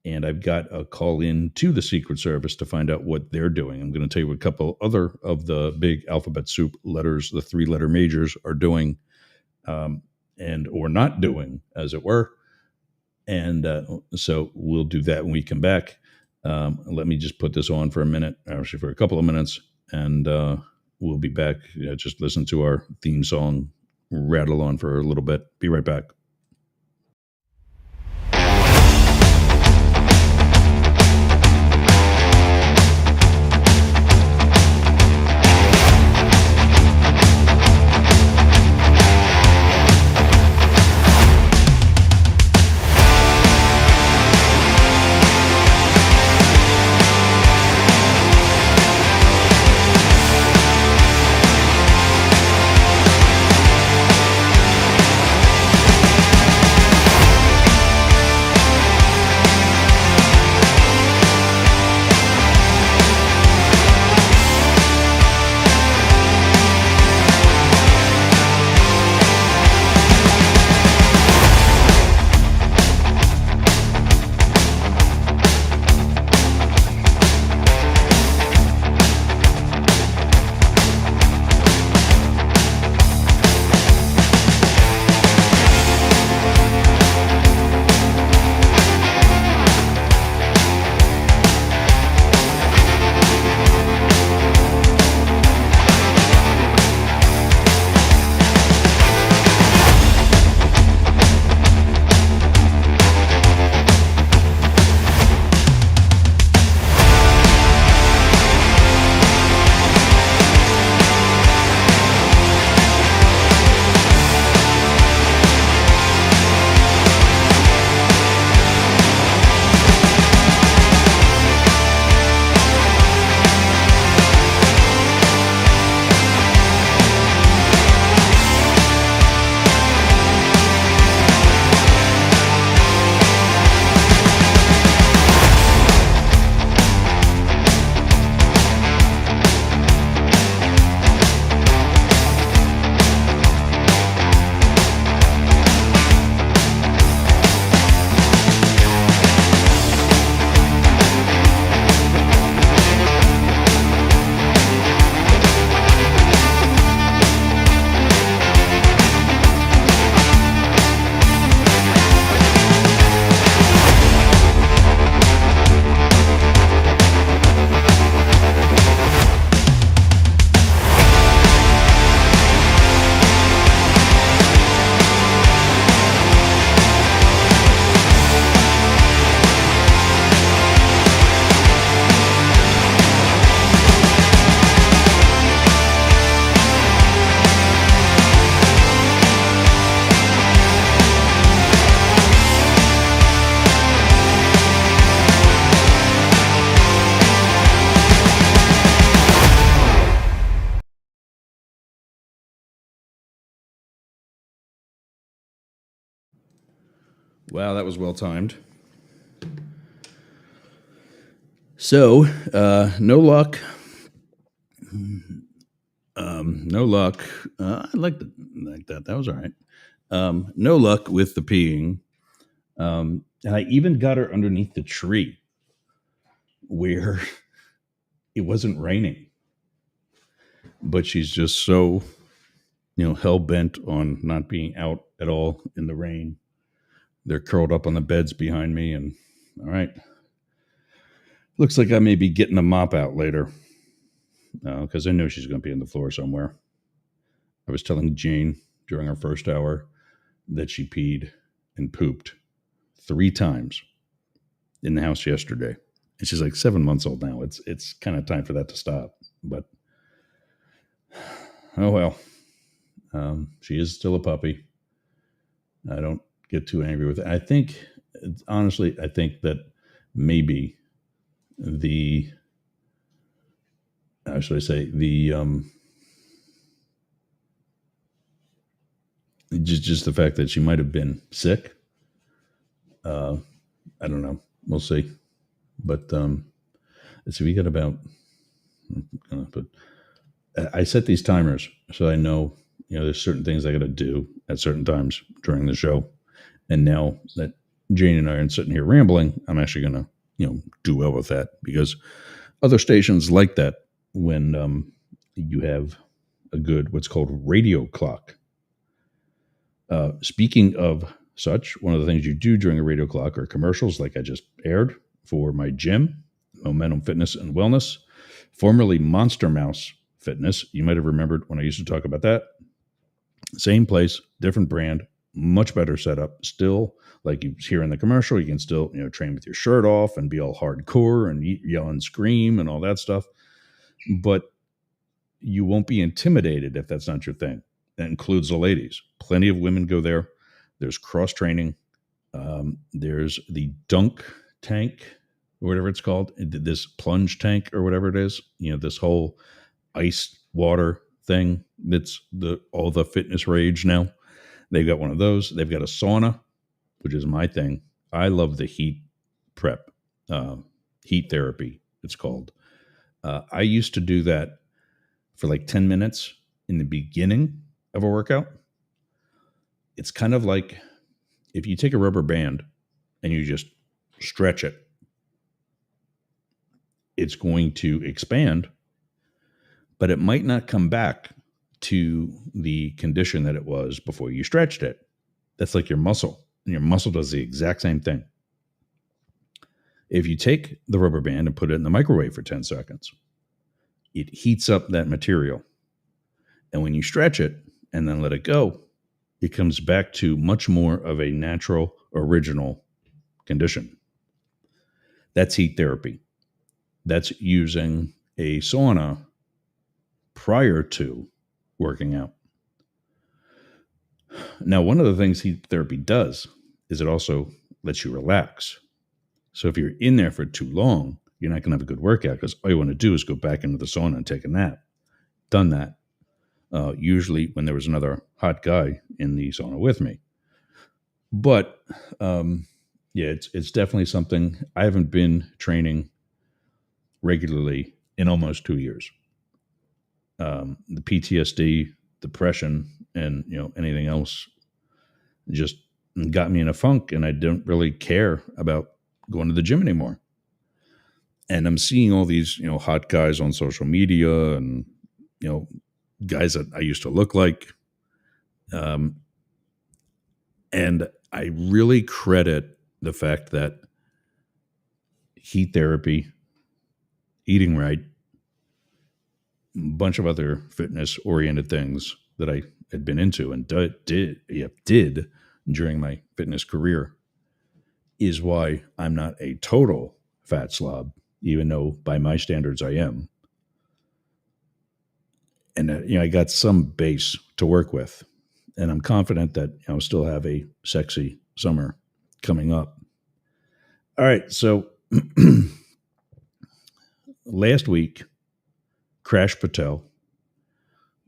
And I've got a call in to the Secret Service to find out what they're doing. I'm going to tell you what a couple other of the big alphabet soup letters, the three-letter majors, are doing, and or not doing, as it were. And so we'll do that when we come back. Let me just put this on for a minute, actually for a couple of minutes, and we'll be back. Just listen to our theme song rattle on for a little bit. Be right back. Wow, that was well timed. So, no luck. No luck. I like that. That was all right. No luck with the peeing. And I even got her underneath the tree where it wasn't raining. but she's just so, hell bent on not being out at all in the rain. They're curled up on the beds behind me, and all right, looks like I may be getting a mop out later because I know she's going to be on the floor somewhere. I was telling Jane during our first hour that she peed and pooped 3 times in the house yesterday. And she's like 7 months old now. It's kind of time for that to stop. But, oh well. She is still a puppy. I don't get too angry with it. I think, honestly, that maybe how should I say, just the fact that she might have been sick. I don't know. We'll see. But let's see. We got about. But I set these timers so I know. There's certain things I got to do at certain times during the show. And now that Jane and I are sitting here rambling, I'm actually going to do well with that, because other stations like that when you have a good what's called radio clock. Speaking of such, one of the things you do during a radio clock are commercials like I just aired for my gym, Momentum Fitness and Wellness, formerly Monster Mouse Fitness. You might have remembered when I used to talk about that. Same place, different brand, much better setup. Still, like you hear in the commercial, you can still train with your shirt off and be all hardcore and yell and scream and all that stuff. But you won't be intimidated if that's not your thing. That includes the ladies. Plenty of women go there. There's cross training. There's the dunk tank, or whatever it's called, this plunge tank or whatever it is. This whole ice water thing. That's all the fitness rage now. They've got one of those. They've got a sauna, which is my thing. I love the heat prep, heat therapy, it's called. I used to do that for like 10 minutes in the beginning of a workout. It's kind of like if you take a rubber band and you just stretch it, it's going to expand, but it might not come back to the condition that it was before you stretched it. That's like your muscle, and your muscle does the exact same thing. If you take the rubber band and put it in the microwave for 10 seconds, it heats up that material. And when you stretch it and then let it go, it comes back to much more of a natural, original condition. That's heat therapy. That's using a sauna prior to working out. Now, one of the things heat therapy does is it also lets you relax. So if you're in there for too long, you're not going to have a good workout, because all you want to do is go back into the sauna and take a nap. Done that. Usually when there was another hot guy in the sauna with me. But it's definitely something. I haven't been training regularly in almost 2 years. The PTSD, depression, and anything else just got me in a funk, and I don't really care about going to the gym anymore. And I'm seeing all these hot guys on social media, and guys that I used to look like. And I really credit the fact that heat therapy, eating right, a bunch of other fitness-oriented things that I had been into and did during my fitness career is why I'm not a total fat slob, even though by my standards I am. And I got some base to work with, and I'm confident that I'll still have a sexy summer coming up. All right, so last week, Krash Patel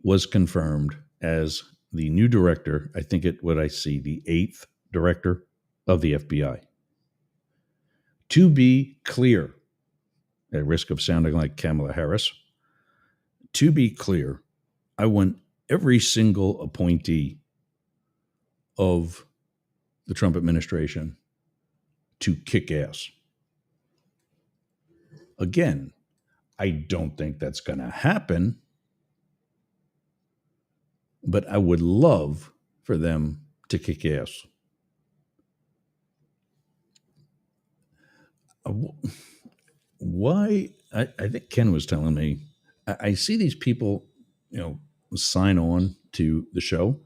was confirmed as the new director. I think the 8th director of the FBI. To be clear, at risk of sounding like Kamala Harris, to be clear, I want every single appointee of the Trump administration to kick ass. Again, I don't think that's going to happen, but I would love for them to kick ass. Why? I think Ken was telling me, I see these people, sign on to the show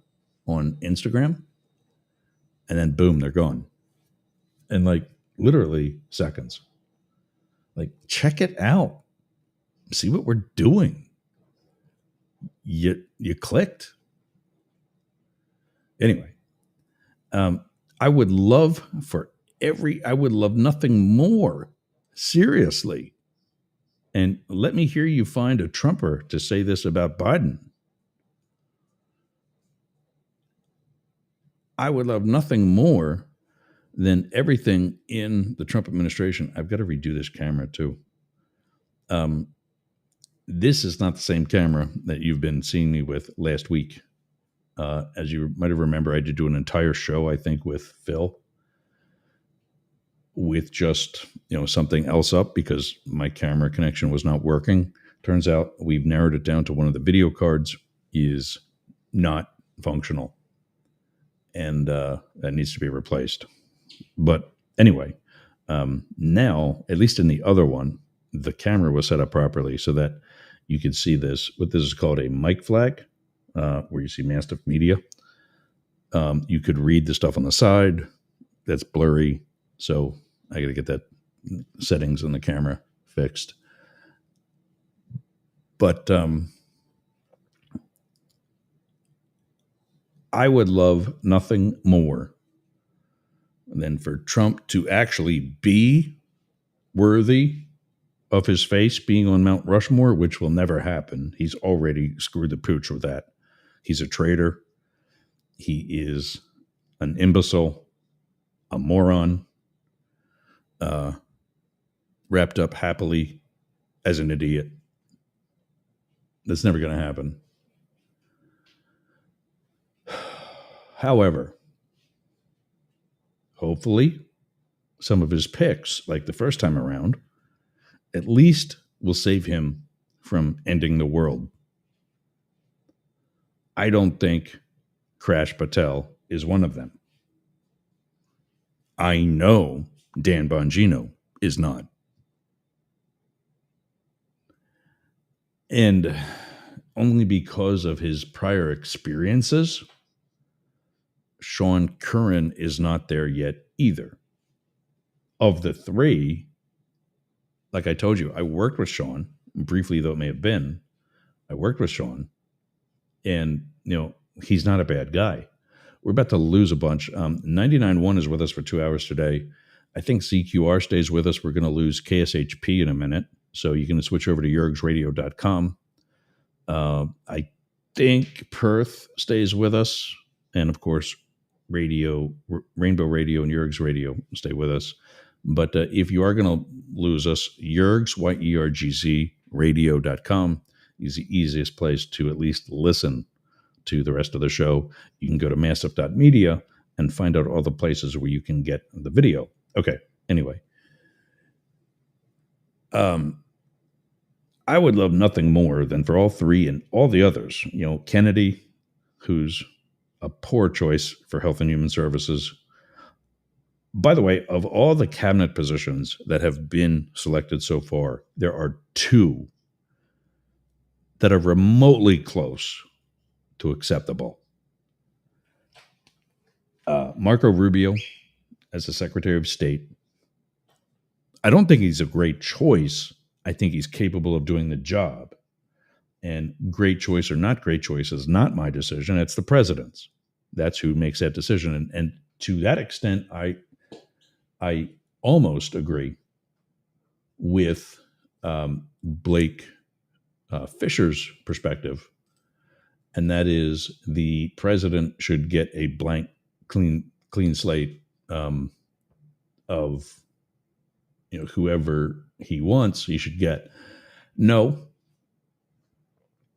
on Instagram, and then boom, they're gone. And like literally seconds. Like, check it out. See what we're doing. You clicked. Anyway, I would love nothing more. Seriously. And let me hear you find a Trumper to say this about Biden. I would love nothing more than everything in the Trump administration. I've got to redo this camera too. This is not the same camera that you've been seeing me with last week. As you might have remember, I did do an entire show, I think, with Phil, with just something else up because my camera connection was not working. Turns out we've narrowed it down to one of the video cards is not functional, and that needs to be replaced. But anyway, now, at least in the other one, the camera was set up properly so that you could see this. What this is called a mic flag, where you see Mastiff Media. You could read the stuff on the side. That's blurry. So I got to get that settings on the camera fixed. But I would love nothing more than for Trump to actually be worthy of his face being on Mount Rushmore, which will never happen. He's already screwed the pooch with that. He's a traitor. He is an imbecile, a moron, wrapped up happily as an idiot. That's never going to happen. However, hopefully, some of his picks, like the first time around, at least will save him from ending the world. I don't think Krash Patel is one of them. I know Dan Bongino is not. And only because of his prior experiences, Sean Curran is not there yet either. Of the three, like I told you, I worked with Sean, briefly though it may have been. I worked with Sean, and he's not a bad guy. We're about to lose a bunch. 99.1 is with us for 2 hours today. I think CQR stays with us. We're going to lose KSHP in a minute. So you can switch over to yergsradio.com. I think Perth stays with us. And of course, Rainbow Radio and Yergs Radio stay with us. But if you are going to lose us, Yergs, YERGZ, radio.com is the easiest place to at least listen to the rest of the show. You can go to massive.media and find out all the places where you can get the video. Okay, anyway. I would love nothing more than for all three and all the others, Kennedy, who's a poor choice for Health and Human Services. By the way, of all the cabinet positions that have been selected so far, there are two that are remotely close to acceptable. Marco Rubio as the Secretary of State. I don't think he's a great choice. I think he's capable of doing the job. And great choice or not great choice is not my decision. It's the president's. That's who makes that decision. And to that extent, I almost agree with Blake Fisher's perspective. And that is the president should get a blank, clean slate of whoever he wants, he should get. No,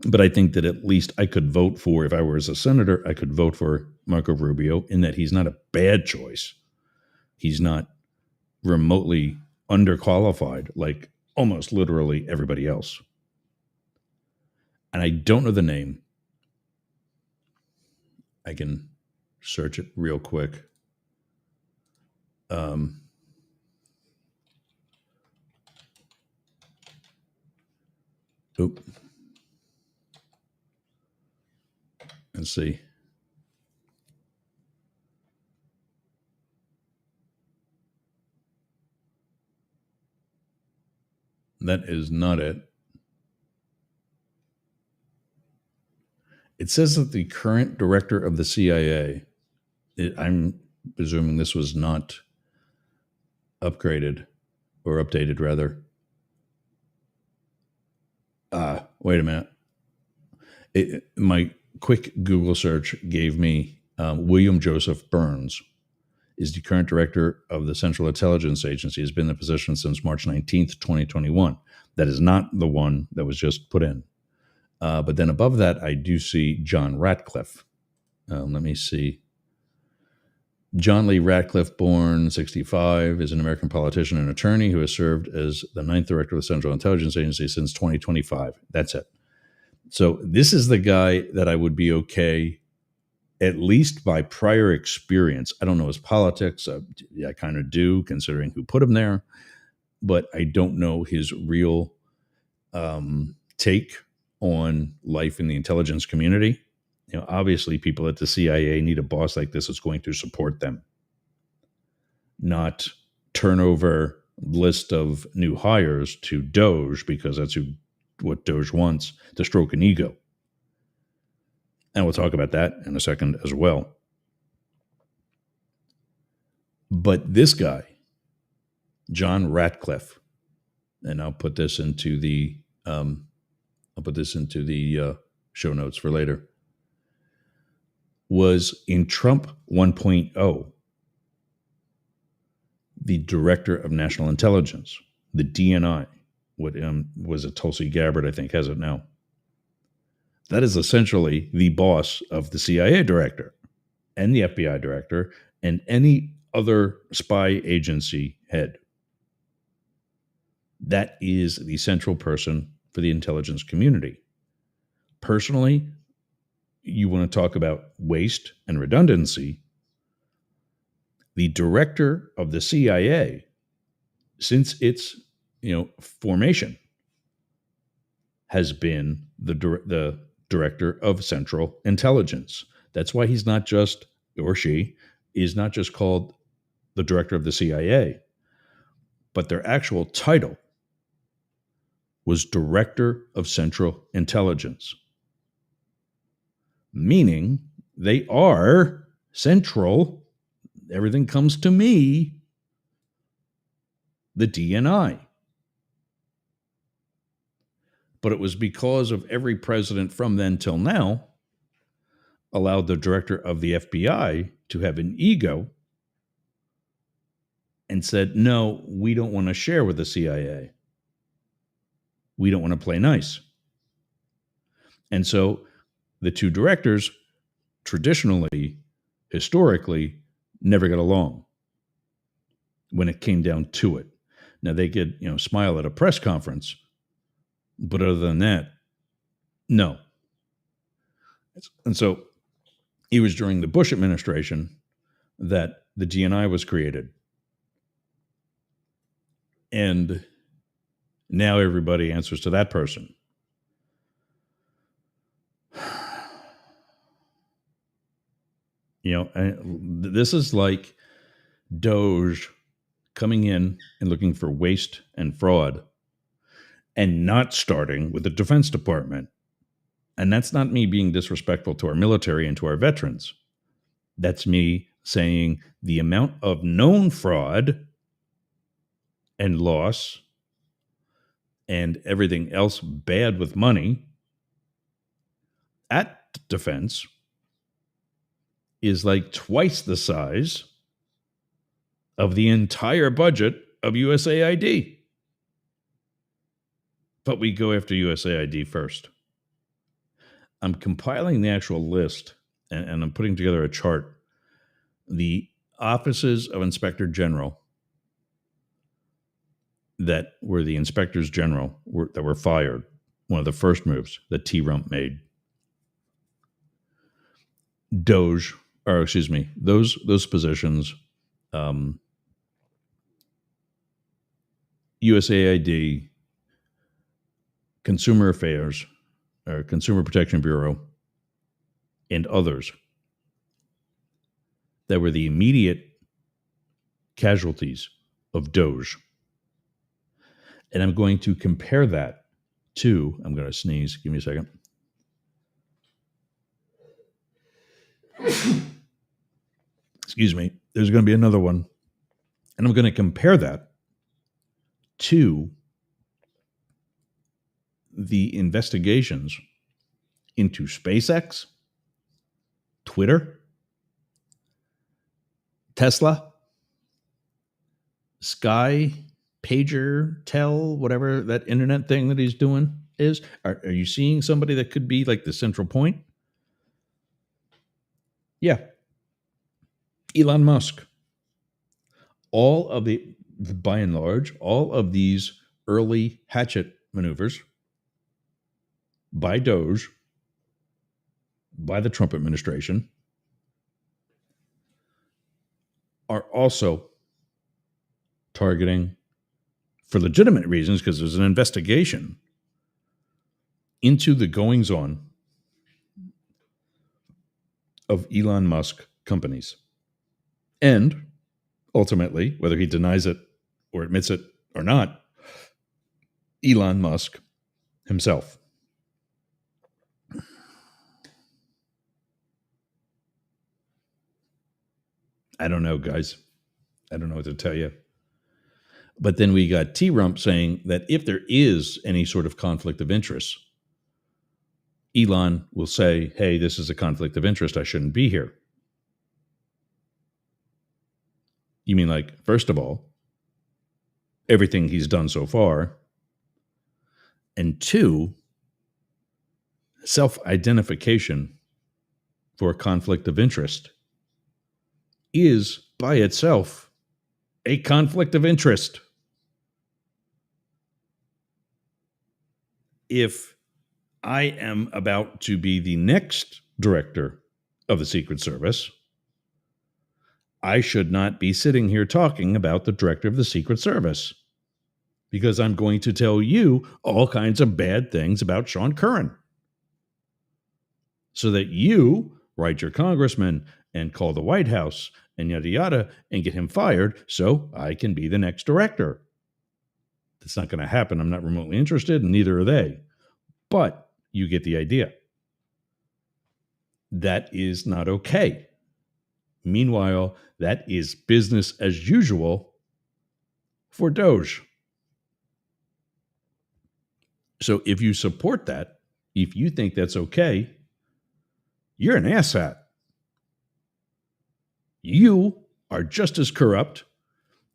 but I think that at least I could vote for, if I were as a senator, I could vote for Marco Rubio in that he's not a bad choice. He's not remotely underqualified like almost literally everybody else. And I don't know the name. I can search it real quick. Oop. Let's see. That is not it. It says that the current director of the CIA, I'm presuming this was not upgraded or updated, rather. Wait a minute. My quick Google search gave me William Joseph Burns is the current director of the Central Intelligence Agency, has been in the position since March 19th, 2021. That is not the one that was just put in. But then above that, I do see John Ratcliffe. Let me see. John Lee Ratcliffe, born 65, is an American politician and attorney who has served as the 9th director of the Central Intelligence Agency since 2025. That's it. So this is the guy that I would be okay, at least by prior experience. I don't know his politics. I kind of do, considering who put him there. But I don't know his real take on life in the intelligence community. Obviously, people at the CIA need a boss like this that's going to support them, not turn over list of new hires to Doge because that's what Doge wants, to stroke an ego. And we'll talk about that in a second as well. But this guy, John Ratcliffe, and I'll put this into the show notes for later, was in Trump 1.0 the director of national intelligence, the DNI. What was it? Tulsi Gabbard, I think, has it now. That is essentially the boss of the CIA director and the FBI director and any other spy agency head. That is the central person for the intelligence community. Personally, you want to talk about waste and redundancy. The director of the CIA, since its formation, has been the director of Central Intelligence. That's why he's not just, or she is not just called the director of the CIA, but their actual title was Director of Central Intelligence, meaning they are central. Everything comes to me, the DNI. But it was because of every president from then till now allowed the director of the FBI to have an ego and said, no, we don't want to share with the CIA. We don't want to play nice. And so the two directors traditionally, historically, never got along when it came down to it. Now they could, smile at a press conference, but other than that, no. And so it was during the Bush administration that the DNI was created. And now everybody answers to that person. This is like Doge coming in and looking for waste and fraud and not starting with the Defense Department. And that's not me being disrespectful to our military and to our veterans. That's me saying the amount of known fraud and loss and everything else bad with money at defense is like twice the size of the entire budget of USAID. But we go after USAID first. I'm compiling the actual list and I'm putting together a chart. The offices of Inspector General that were the inspectors general that were fired, one of the first moves that T-Rump made. Doge, or excuse me, those positions, um, USAID, Consumer Affairs, or Consumer Protection Bureau, and others that were the immediate casualties of Doge. And I'm going to compare that to, I'm going to sneeze. Give me a second. Excuse me. There's going to be another one. And I'm going to compare that to the investigations into SpaceX, Twitter, Tesla, Sky, Pager, Tel, whatever that internet thing that he's doing is. Are you seeing somebody that could be like the central point? Yeah. Elon Musk. All of the, by and large, all of these early hatchet maneuvers by Doge, by the Trump administration, are also targeting, for legitimate reasons, because there's an investigation into the goings on of Elon Musk companies. And ultimately, whether he denies it or admits it or not, Elon Musk himself. I don't know, guys. I don't know what to tell you. But then we got T-Rump saying that if there is any sort of conflict of interest, Elon will say, hey, this is a conflict of interest. I shouldn't be here. You mean, like, first of all, everything he's done so far, and two, self-identification for a conflict of interest is by itself a conflict of interest. If I am about to be the next director of the Secret Service, I should not be sitting here talking about the director of the Secret Service, because I'm going to tell you all kinds of bad things about Sean Curran, so that you write your congressman and call the White House and yada yada and get him fired so I can be the next director. That's not going to happen. I'm not remotely interested, and neither are they. But you get the idea. That is not okay. Meanwhile, that is business as usual for Doge. So if you support that, if you think that's okay, you're an asshat. You are just as corrupt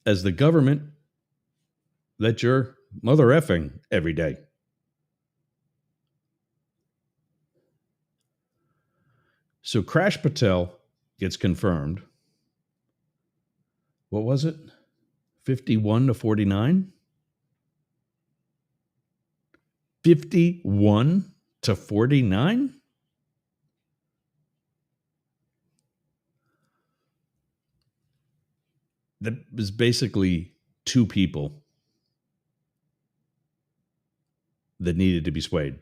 as the government that you're mother effing every day. So Krash Patel gets confirmed. What was it? 51 to 49? 51 to 49? That was basically two people that needed to be swayed.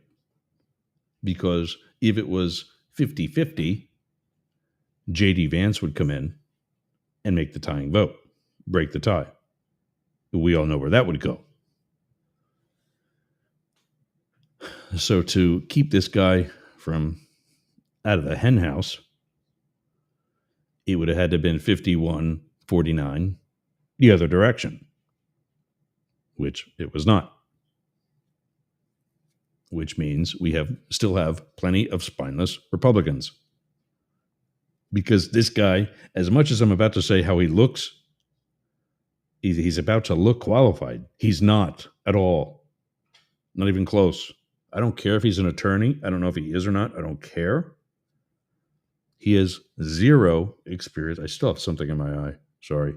Because if it was 50-50, J.D. Vance would come in and make the tying vote, break the tie. We all know where that would go. So to keep this guy from out of the hen house, it would have had to have been 51-49 the other direction, which it was not. Which means we still have plenty of spineless Republicans. Because this guy, as much as I'm about to say how he looks, he's about to look qualified. He's not at all. Not even close. I don't care if he's an attorney. I don't know if he is or not. I don't care. He has zero experience. I still have something in my eye. Sorry.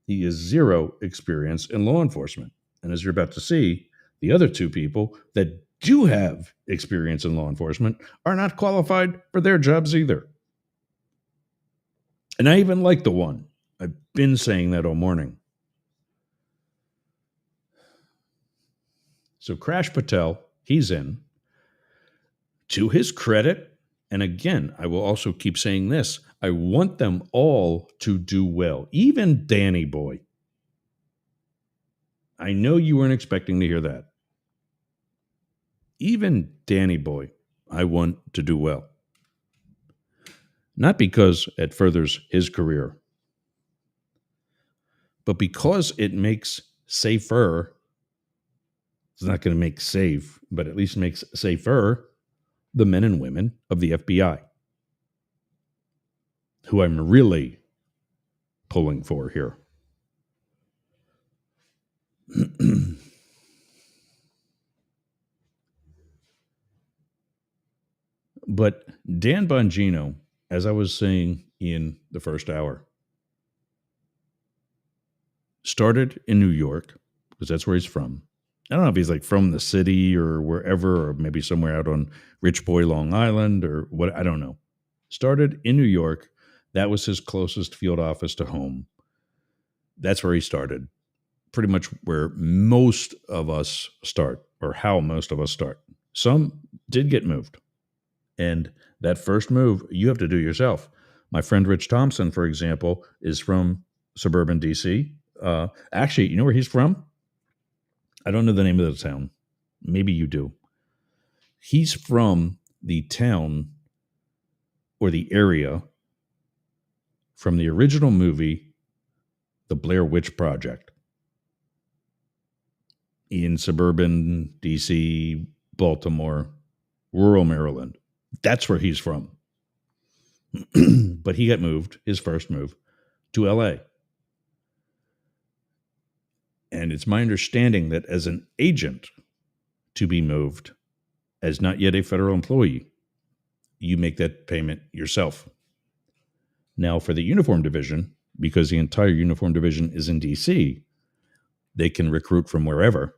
He has zero experience in law enforcement. And as you're about to see, the other two people that do have experience in law enforcement are not qualified for their jobs either. And I even like the one. I've been saying that all morning. So Krash Patel, he's in. To his credit, and again, I will also keep saying this, I want them all to do well. Even Dannie boy. I know you weren't expecting to hear that. Even Dannie boy, I want to do well. Not because it furthers his career, but because it makes safer. It's not going to make safe, but at least makes safer the men and women of the FBI, who I'm really pulling for here. But Dan Bongino, as I was saying in the first hour, started in New York, because that's where he's from. I don't know if he's like from the city or wherever, or maybe somewhere out on Rich Boy, Long Island, or what, I don't know. Started in New York. That was his closest field office to home. That's where he started. Pretty much where most of us start, or how most of us start. Some did get moved. And that first move, you have to do yourself. My friend Rich Thompson, for example, is from suburban DC. Actually, you know where he's from? I don't know the name of the town. Maybe you do. He's from the town or the area from the original movie, The Blair Witch Project, in suburban DC, Baltimore, rural Maryland. That's where he's from. But he got moved, his first move, to LA. And it's my understanding that as an agent to be moved, as not yet a federal employee, you make that payment yourself. Now, for the uniform division, because the entire uniform division is in DC, they can recruit from wherever,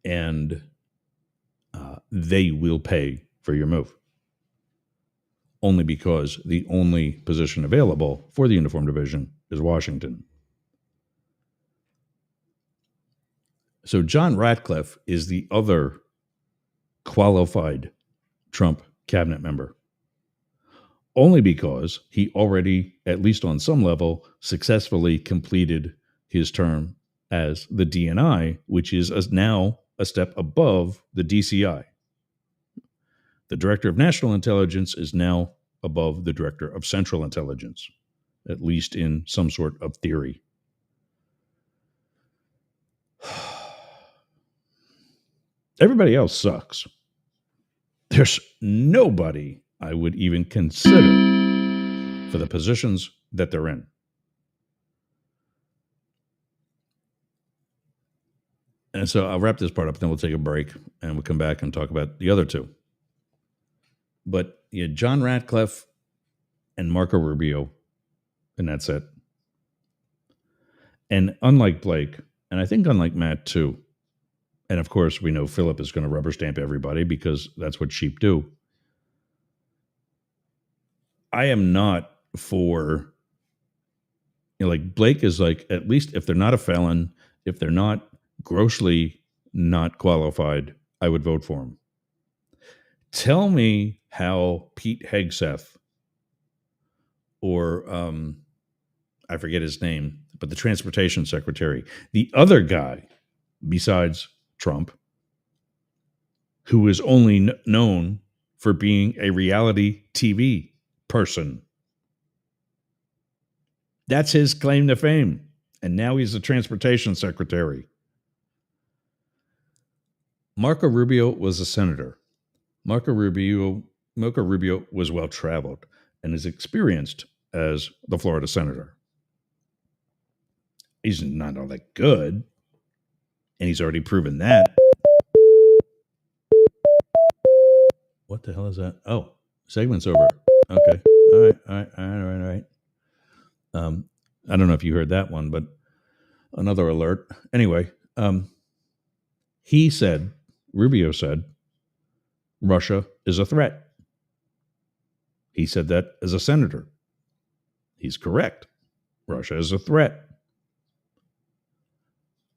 and they will pay for your move. Only because the only position available for the uniform division is Washington. So John Ratcliffe is the other qualified Trump cabinet member. Only because he already, at least on some level, successfully completed his term as the DNI, which is now a step above the DCI. The Director of National Intelligence is now above the Director of Central Intelligence, at least in some sort of theory. Everybody else sucks. There's nobody I would even consider for the positions that they're in. And so I'll wrap this part up, then we'll take a break, and we'll come back and talk about the other two. But yeah, John Ratcliffe and Marco Rubio, and that's it. And unlike Blake, and I think unlike Matt too, and of course we know Philip is going to rubber stamp everybody because that's what sheep do. I am not for, like Blake is like, at least if they're not a felon, if they're not grossly not qualified, I would vote for him. Tell me how Pete Hegseth or I forget his name, but the transportation secretary, the other guy besides Trump, who is only known for being a reality TV person. That's his claim to fame. And now he's the transportation secretary. Marco Rubio was a senator. Marco Rubio was well-traveled and is experienced as the Florida senator. He's not all that good, and he's already proven that. What the hell is that? Oh, segment's over. Okay. All right. I don't know if you heard that one, but another alert. Anyway, Rubio said, Russia is a threat. He said that as a senator. He's correct. Russia is a threat.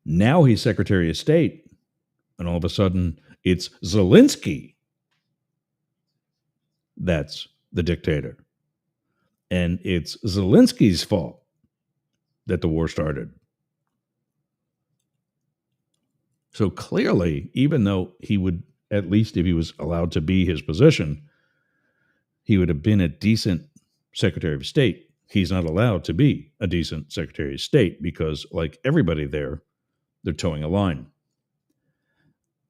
Now he's Secretary of State, and all of a sudden it's Zelensky that's the dictator. And it's Zelensky's fault that the war started. So clearly, even though he would, at least if he was allowed to be his position, he would have been a decent Secretary of State. He's not allowed to be a decent Secretary of State because, like everybody there, they're towing a line.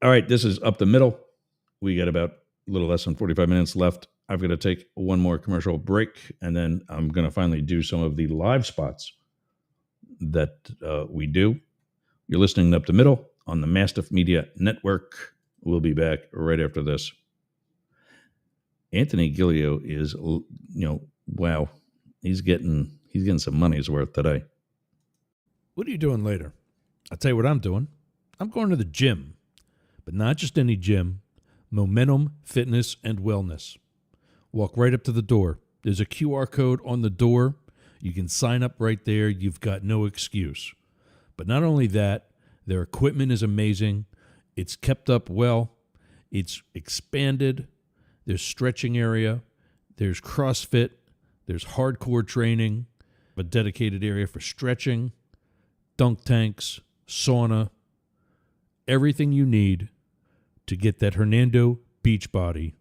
All right, this is Up the Middle. We got about a little less than 45 minutes left. I've got to take one more commercial break, and then I'm going to finally do some of the live spots that we do. You're listening to Up the Middle on the Mastiff Media Network. We'll be back right after this. Anthony Gillio is, wow, he's getting some money's worth today. What are you doing later? I'll tell you what I'm doing. I'm going to the gym, but not just any gym. Momentum Fitness and Wellness. Walk right up to the door. There's a QR code on the door. You can sign up right there. You've got no excuse. But not only that, their equipment is amazing. It's kept up well. It's expanded. There's stretching area. There's CrossFit. There's hardcore training. A dedicated area for stretching, dunk tanks, sauna, everything you need to get that Hernando beach body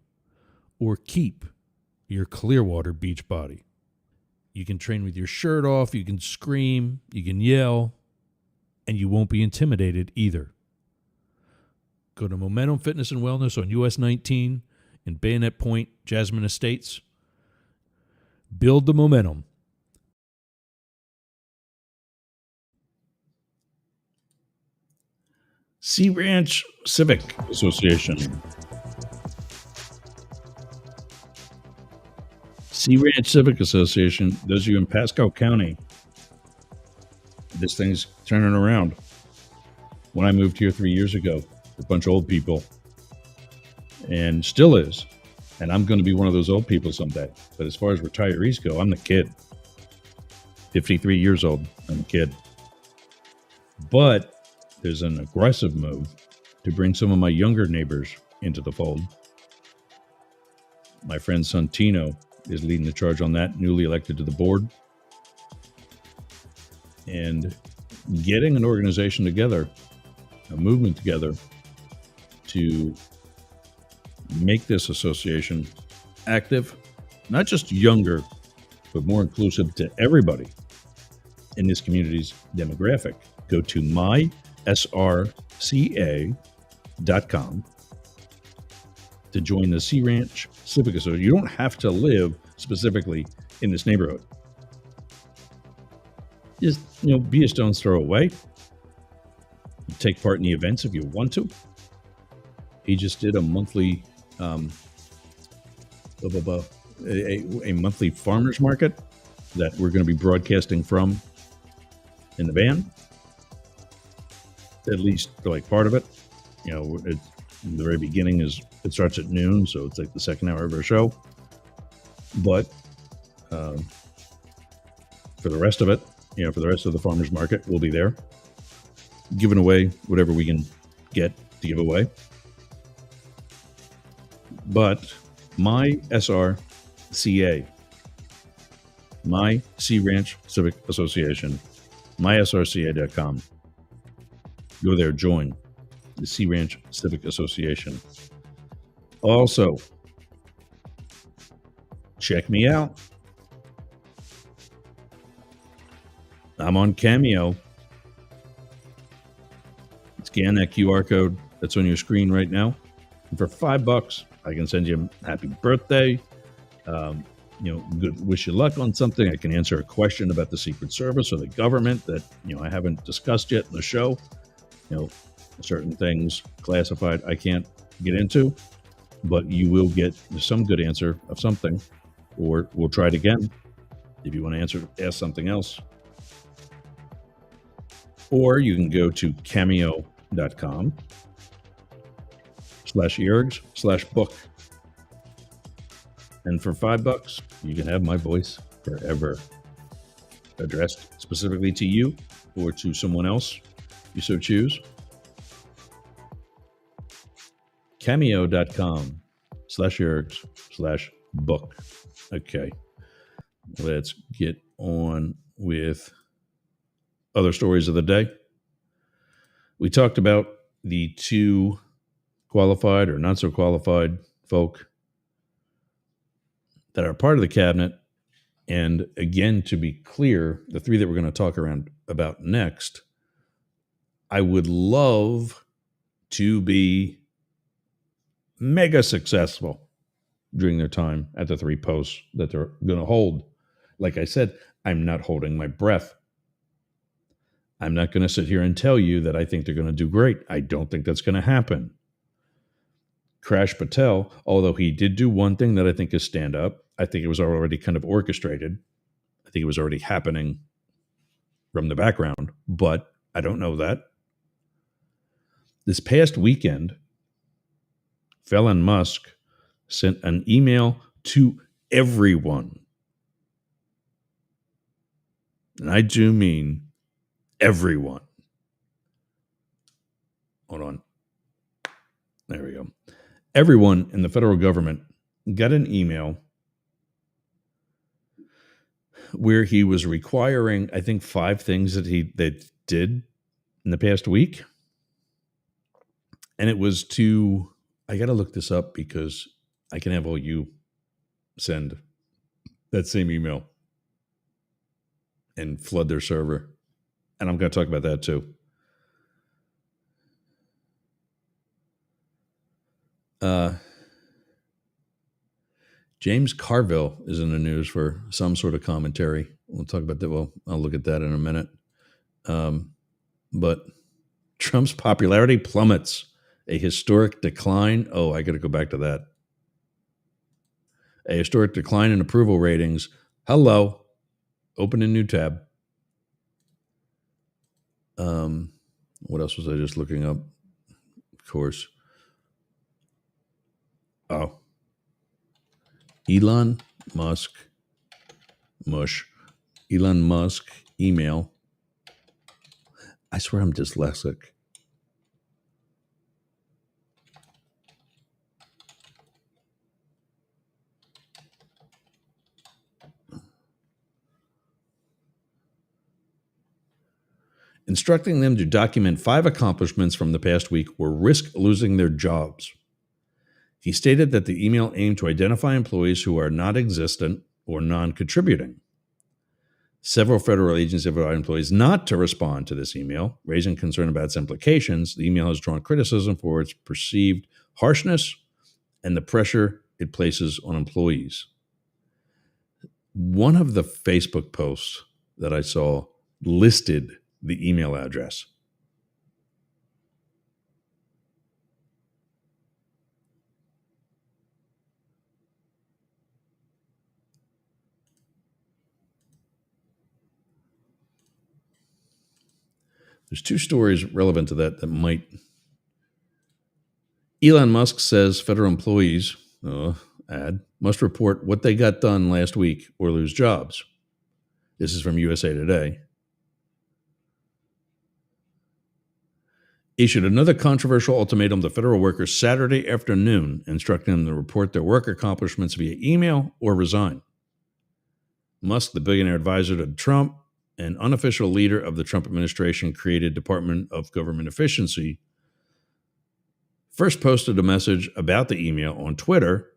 or keep your Clearwater beach body. You can train with your shirt off, you can scream, you can yell, and you won't be intimidated either. Go to Momentum Fitness and Wellness on US 19 in Bayonet Point, Jasmine Estates. Build the momentum. Sea Ranch Civic Association. Sea Ranch Civic Association, those of you in Pasco County, this thing's turning around. When I moved here 3 years ago, a bunch of old people, and still is. And I'm going to be one of those old people someday. But as far as retirees go, I'm the kid. 53 years old, I'm a kid. But there's an aggressive move to bring some of my younger neighbors into the fold. My friend Santino is leading the charge on that, newly elected to the board. And getting an organization together, a movement together, to make this association active, not just younger, but more inclusive to everybody in this community's demographic. Go to mysrca.com to join the Sea Ranch Civic Association. You don't have to live specifically in this neighborhood. Just, be a stone's throw away. Take part in the events if you want to. He just did a monthly a monthly farmers market that we're going to be broadcasting from in the van. At least for like part of it. The very beginning it starts at noon, so it's like the second hour of our show. But for the rest of it, for the rest of the farmers market, we'll be there giving away whatever we can get to give away. But my SRCA, my Sea Ranch Civic Association, mysrca.com. Go there, join the Sea Ranch Civic Association. Also, check me out. I'm on Cameo. Scan that QR code that's on your screen right now. And for $5, I can send you a happy birthday. Wish you luck on something. I can answer a question about the Secret Service or the government that, I haven't discussed yet in the show. Certain things classified I can't get into, but you will get some good answer of something, or we'll try it again if you want to ask something else. Or you can go to cameo.com/ergs/book. And for $5, you can have my voice forever. addressed specifically to you or to someone else you so choose. Cameo.com/yergs/book. Okay, let's get on with other stories of the day. We talked about the two qualified or not so qualified folk that are part of the cabinet. And again, to be clear, the three that we're going to talk about next, I would love to be mega successful during their time at the three posts that they're going to hold. Like I said, I'm not holding my breath. I'm not going to sit here and tell you that I think they're going to do great. I don't think that's going to happen. Krash Patel, although he did do one thing that I think is stand up, I think it was already kind of orchestrated. I think it was already happening from the background, but I don't know that. This past weekend, Elon Musk sent an email to everyone. And I do mean everyone. Hold on. There we go. Everyone in the federal government got an email where he was requiring, I think, 5 things that they did in the past week. And it was to, I got to look this up because I can have all you send that same email and flood their server. And I'm going to talk about that too. James Carville is in the news for some sort of commentary. We'll talk about that. Well, I'll look at that in a minute. But Trump's popularity plummets, a historic decline. Oh, I got to go back to that. A historic decline in approval ratings. Hello. Open a new tab. What else was I just looking up? Of course. Oh. Elon Musk email. I swear I'm dyslexic. Instructing them to document 5 accomplishments from the past week or risk losing their jobs. He stated that the email aimed to identify employees who are not existent or non-contributing. Several federal agencies have advised employees not to respond to this email, raising concern about its implications. The email has drawn criticism for its perceived harshness and the pressure it places on employees. One of the Facebook posts that I saw listed the email address. There's 2 stories relevant to that might. Elon Musk says federal employees, must report what they got done last week or lose jobs. This is from USA Today. Issued another controversial ultimatum to federal workers Saturday afternoon, instructing them to report their work accomplishments via email or resign. Musk, the billionaire advisor to Trump, an unofficial leader of the Trump administration created Department of Government Efficiency, first posted a message about the email on Twitter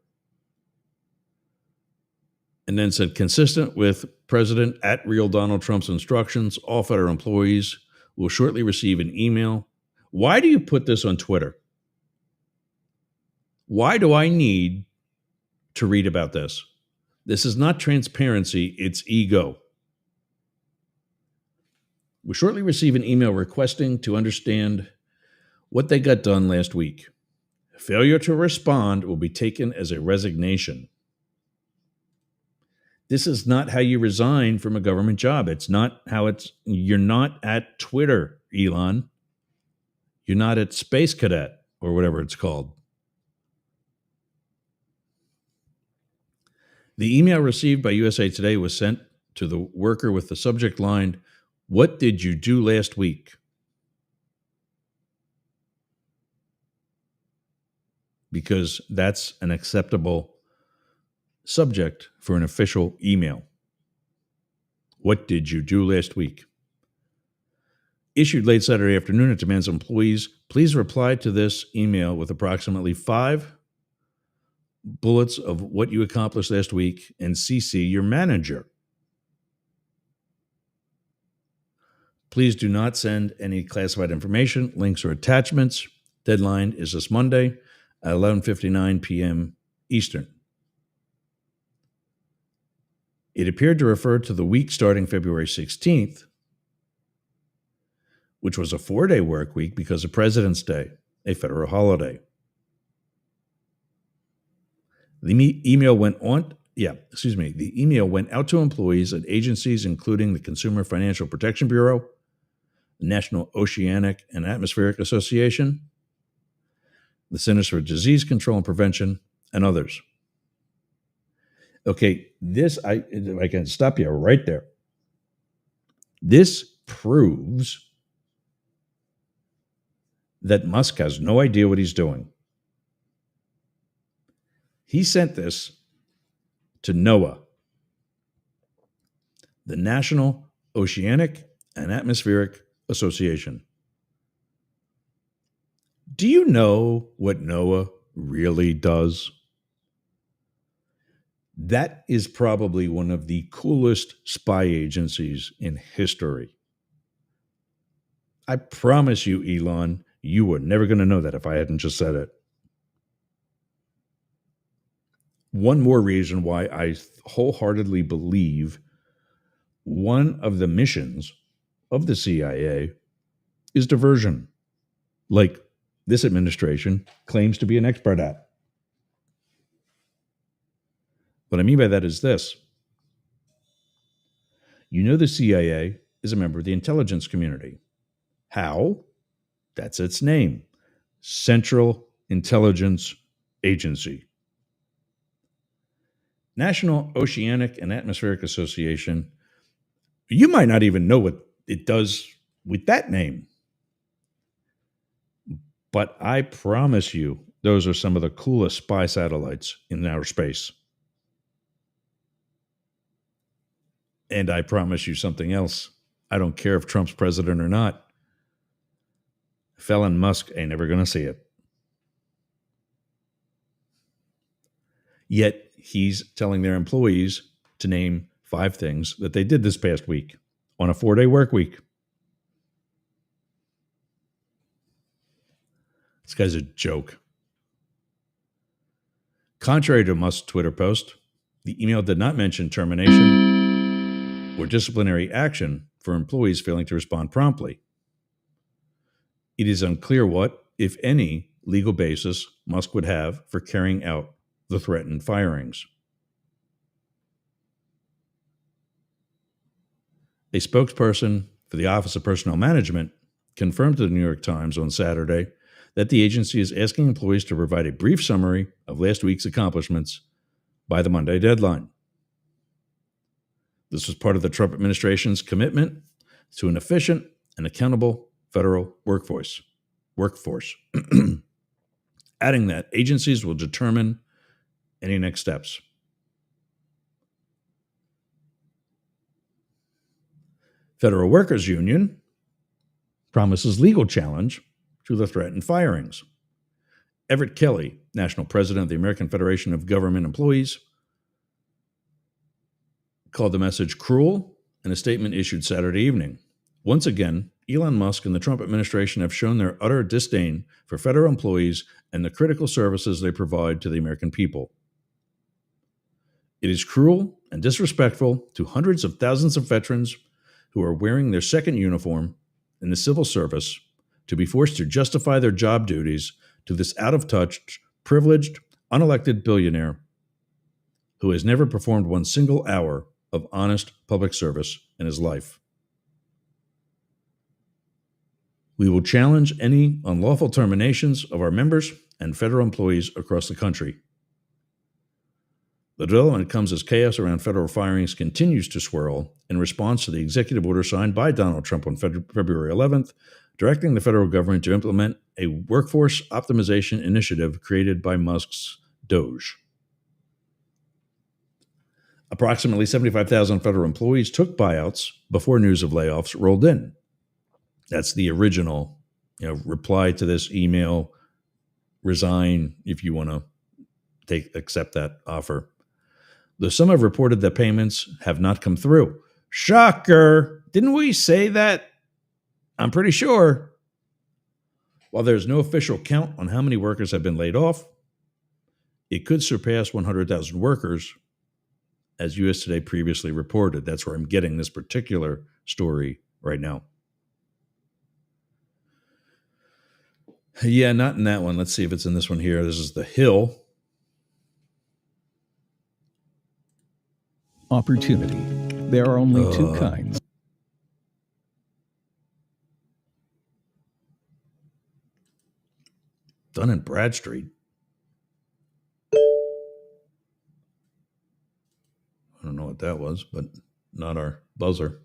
and then said, consistent with President @Real Donald Trump's instructions, all federal employees will shortly receive an email. Why do you put this on Twitter? Why do I need to read about this? This is not transparency, it's ego. Will shortly receive an email requesting to understand what they got done last week. Failure to respond will be taken as a resignation. This is not how you resign from a government job. It's not how you're not at Twitter, Elon. You're not at Space Cadet or whatever it's called. The email received by USA Today was sent to the worker with the subject line, "What did you do last week?" Because that's an acceptable subject for an official email. What did you do last week? Issued late Saturday afternoon, it demands employees please reply to this email with approximately 5 bullets of what you accomplished last week and CC your manager. Please do not send any classified information, links, or attachments. Deadline is this Monday at 11:59 p.m. Eastern. It appeared to refer to the week starting February 16th, which was a 4-day work week because of President's Day, a federal holiday. The email went out to employees at agencies including the Consumer Financial Protection Bureau, the National Oceanic and Atmospheric Association, the Centers for Disease Control and Prevention, and others. Okay, I can stop you right there. This proves that Musk has no idea what he's doing. He sent this to NOAA, the National Oceanic and Atmospheric Association. Do you know what NOAA really does? That is probably one of the coolest spy agencies in history. I promise you, Elon, you were never going to know that if I hadn't just said it. One more reason why I wholeheartedly believe one of the missions of the CIA is diversion, like this administration claims to be an expert at. What I mean by that is this. You know the CIA is a member of the intelligence community. How? That's its name. Central Intelligence Agency. National Oceanic and Atmospheric Association. You might not even know what it does with that name. But I promise you, those are some of the coolest spy satellites in outer space. And I promise you something else. I don't care if Trump's president or not. Felon Musk ain't never going to see it. Yet he's telling their employees to name 5 things that they did this past week on a 4-day work week. This guy's a joke. Contrary to Musk's Twitter post, the email did not mention termination or disciplinary action for employees failing to respond promptly. It is unclear what, if any, legal basis Musk would have for carrying out the threatened firings. A spokesperson for the Office of Personnel Management confirmed to the New York Times on Saturday that the agency is asking employees to provide a brief summary of last week's accomplishments by the Monday deadline. This was part of the Trump administration's commitment to an efficient and accountable federal workforce. Adding that agencies will determine any next steps. Federal Workers Union promises legal challenge to the threatened firings. Everett Kelly, national president of the American Federation of Government Employees, called the message cruel in a statement issued Saturday evening. Once again, Elon Musk and the Trump administration have shown their utter disdain for federal employees and the critical services they provide to the American people. It is cruel and disrespectful to hundreds of thousands of veterans who are wearing their second uniform in the civil service to be forced to justify their job duties to this out-of-touch, privileged, unelected billionaire who has never performed one single hour of honest public service in his life. We will challenge any unlawful terminations of our members and federal employees across the country. The development comes as chaos around federal firings continues to swirl in response to the executive order signed by Donald Trump on February 11th, directing the federal government to implement a workforce optimization initiative created by Musk's Doge. Approximately 75,000 federal employees took buyouts before news of layoffs rolled in. That's the original, reply to this email, resign if you want to accept that offer. Though some have reported that payments have not come through. Shocker! Didn't we say that? I'm pretty sure. While there's no official count on how many workers have been laid off, it could surpass 100,000 workers, as US Today previously reported. That's where I'm getting this particular story right now. Yeah, not in that one. Let's see if it's in this one here. This is The Hill. Opportunity. There are only two kinds. Dun and Bradstreet. I don't know what that was, but not our buzzer.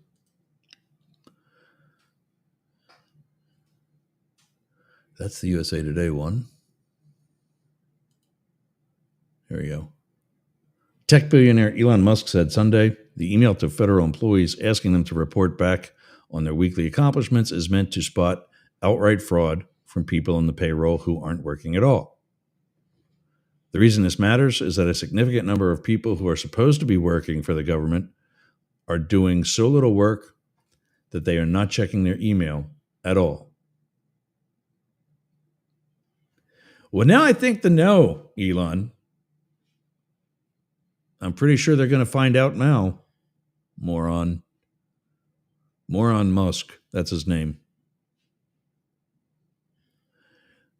That's the USA Today one. Here we go. Tech billionaire Elon Musk said Sunday the email to federal employees asking them to report back on their weekly accomplishments is meant to spot outright fraud from people on the payroll who aren't working at all. The reason this matters is that a significant number of people who are supposed to be working for the government are doing so little work that they are not checking their email at all. Well, now I think no, Elon. I'm pretty sure they're going to find out now. Moron Musk. That's his name.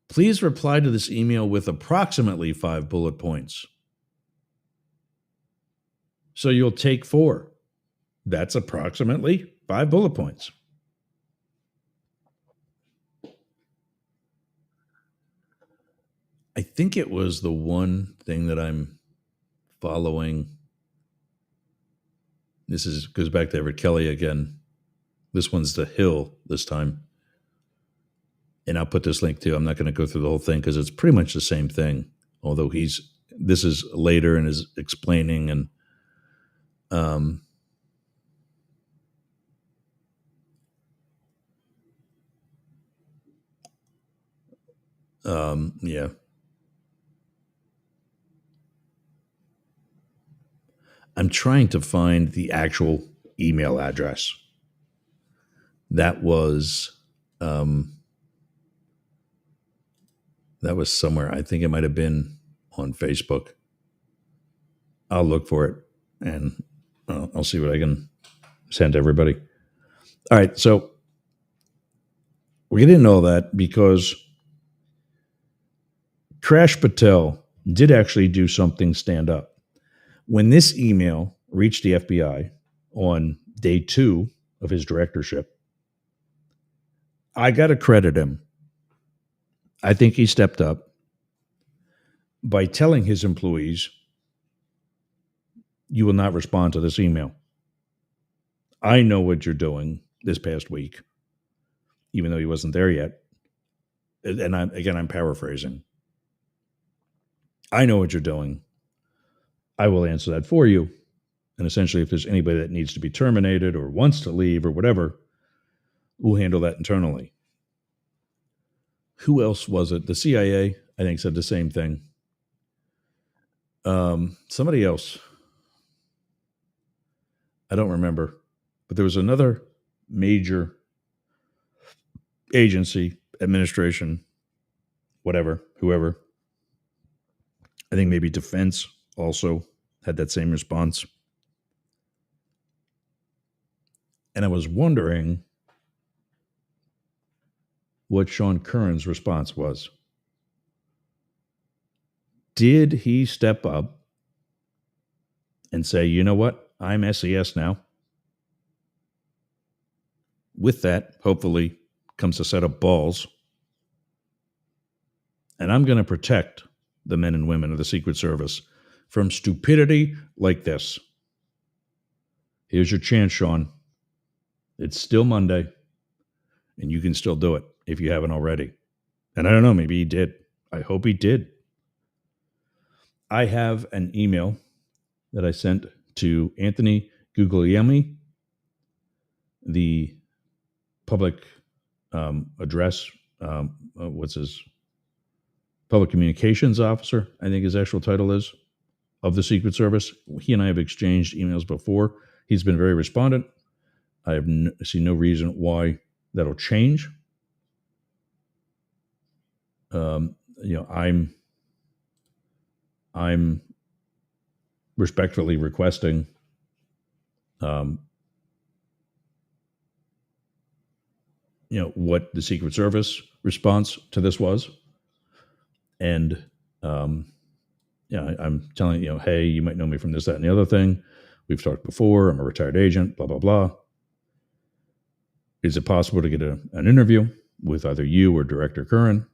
Please reply to this email with approximately 5 bullet points. So you'll take 4. That's approximately 5 bullet points. I think it was the one thing that I'm following. This goes back to Everett Kelly again. This one's The Hill this time. And I'll put this link too. I'm not going to go through the whole thing because it's pretty much the same thing. Although this is later and is explaining and yeah. I'm trying to find the actual email address. That was somewhere. I think it might have been on Facebook. I'll look for it and I'll see what I can send to everybody. All right, so we didn't know that because Krash Patel did actually do something stand up. When this email reached the FBI on day 2 of his directorship, I got to credit him. I think he stepped up by telling his employees, you will not respond to this email. I know what you're doing this past week, even though he wasn't there yet. And I'm paraphrasing. I know what you're doing. I will answer that for you. And essentially, if there's anybody that needs to be terminated or wants to leave or whatever, we'll handle that internally. Who else was it? The CIA, I think, said the same thing. Somebody else. I don't remember. But there was another major agency, administration, whatever, whoever. I think maybe defense also had that same response. And I was wondering what Sean Curran's response was. Did he step up and say, you know what, I'm SES now? With that, hopefully, comes a set of balls. And I'm going to protect the men and women of the Secret Service from stupidity like this. Here's your chance, Sean. It's still Monday, and you can still do it if you haven't already. And I don't know, maybe he did. I hope he did. I have an email that I sent to Anthony Guglielmi, the public address, what's his public communications officer, I think his actual title is, of the Secret Service. He and I have exchanged emails before. He's been very respondent. I have see no reason why that'll change. I'm respectfully requesting what the Secret Service response to this was. And I'm telling hey, you might know me from this, that, and the other thing. We've talked before. I'm a retired agent, blah, blah, blah. Is it possible to get an interview with either you or Director Curran?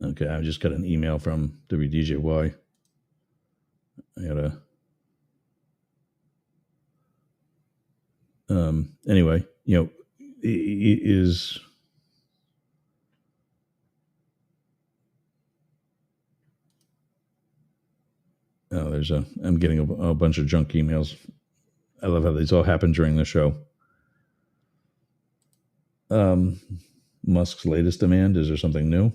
Okay, I just got an email from WDJY. I gotta. Anyway, is I'm getting a bunch of junk emails. I love how these all happen during the show. Musk's latest demand, is there something new?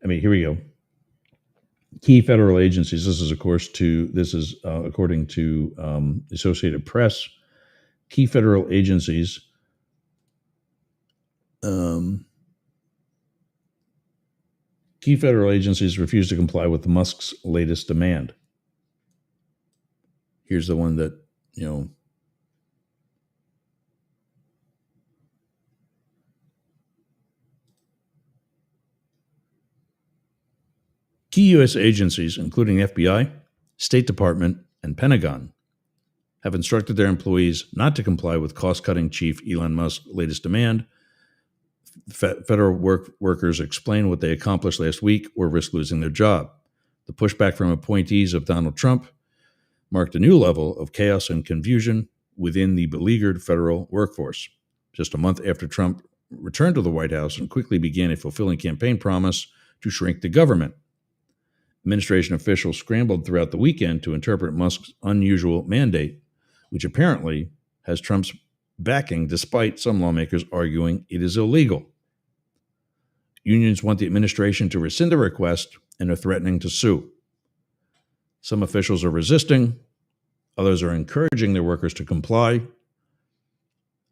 I mean, here we go. Key federal agencies. This is according to Associated Press. Key federal agencies. Key federal agencies refuse to comply with Musk's latest demand. Here's the one that key U.S. agencies, including the FBI, State Department, and Pentagon, have instructed their employees not to comply with cost-cutting chief Elon Musk's latest demand. Federal workers explain what they accomplished last week or risk losing their job. The pushback from appointees of Donald Trump marked a new level of chaos and confusion within the beleaguered federal workforce. Just a month after Trump returned to the White House and quickly began a fulfilling campaign promise to shrink the government, administration officials scrambled throughout the weekend to interpret Musk's unusual mandate, which apparently has Trump's backing despite some lawmakers arguing it is illegal. Unions want the administration to rescind the request and are threatening to sue. Some officials are resisting. Others are encouraging their workers to comply.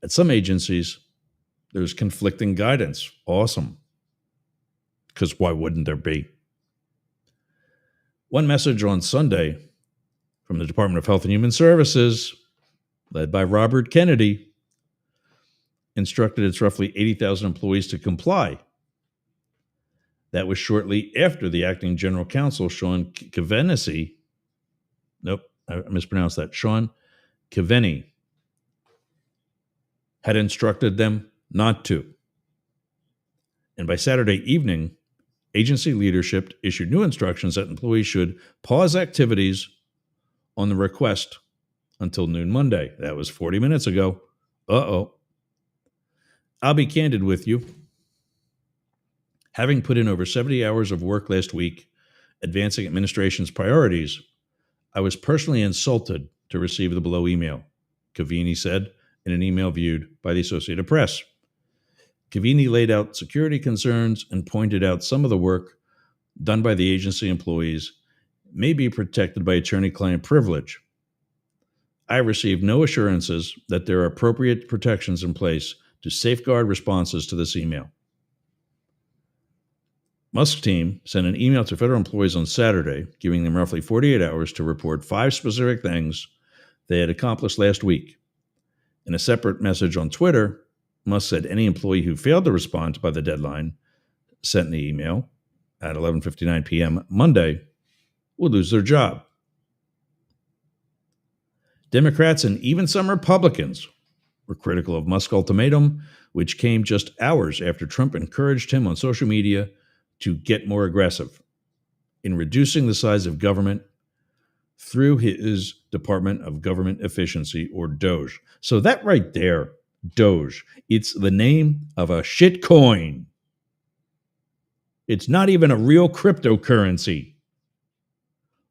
At some agencies, there's conflicting guidance. Awesome. Because why wouldn't there be? One message on Sunday from the Department of Health and Human Services, led by Robert Kennedy, instructed its roughly 80,000 employees to comply. That was shortly after the acting general counsel, Sean Keveney, I mispronounced that, Sean Keveney, had instructed them not to. And by Saturday evening, agency leadership issued new instructions that employees should pause activities on the request until noon Monday. That was 40 minutes ago. Uh-oh. I'll be candid with you. Having put in over 70 hours of work last week advancing administration's priorities, I was personally insulted to receive the below email, Keveney said in an email viewed by the Associated Press. Keveney laid out security concerns and pointed out some of the work done by the agency employees may be protected by attorney-client privilege. I received no assurances that there are appropriate protections in place to safeguard responses to this email. Musk's team sent an email to federal employees on Saturday, giving them roughly 48 hours to report 5 specific things they had accomplished last week. In a separate message on Twitter, Musk said any employee who failed to respond by the deadline sent in the email at 11:59 p.m. Monday would lose their job. Democrats and even some Republicans were critical of Musk's ultimatum, which came just hours after Trump encouraged him on social media to get more aggressive in reducing the size of government through his Department of Government Efficiency, or DOGE. So that right there, DOGE, it's the name of a shit coin. It's not even a real cryptocurrency.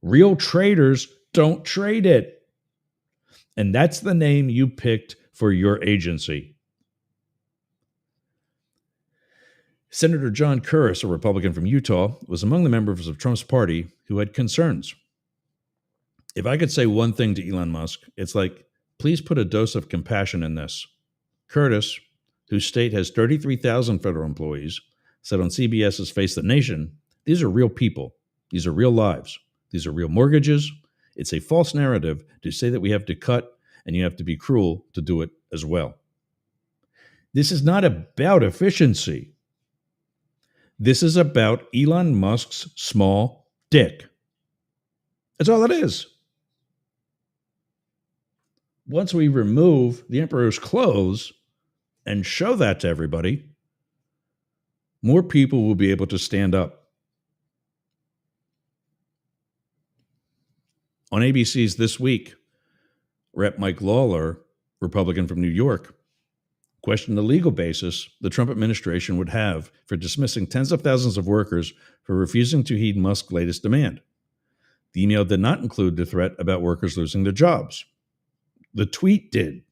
Real traders don't trade it. And that's the name you picked for your agency. Senator John Kurris, a Republican from Utah, was among the members of Trump's party who had concerns. If I could say one thing to Elon Musk, it's like, please put a dose of compassion in this. Curtis, whose state has 33,000 federal employees, said on CBS's Face the Nation, these are real people. These are real lives. These are real mortgages. It's a false narrative to say that we have to cut and you have to be cruel to do it as well. This is not about efficiency. This is about Elon Musk's small dick. That's all it is. Once we remove the emperor's clothes and show that to everybody, more people will be able to stand up. On ABC's This Week, Rep. Mike Lawler, Republican from New York, questioned the legal basis the Trump administration would have for dismissing tens of thousands of workers for refusing to heed Musk's latest demand. The email did not include the threat about workers losing their jobs. The tweet did.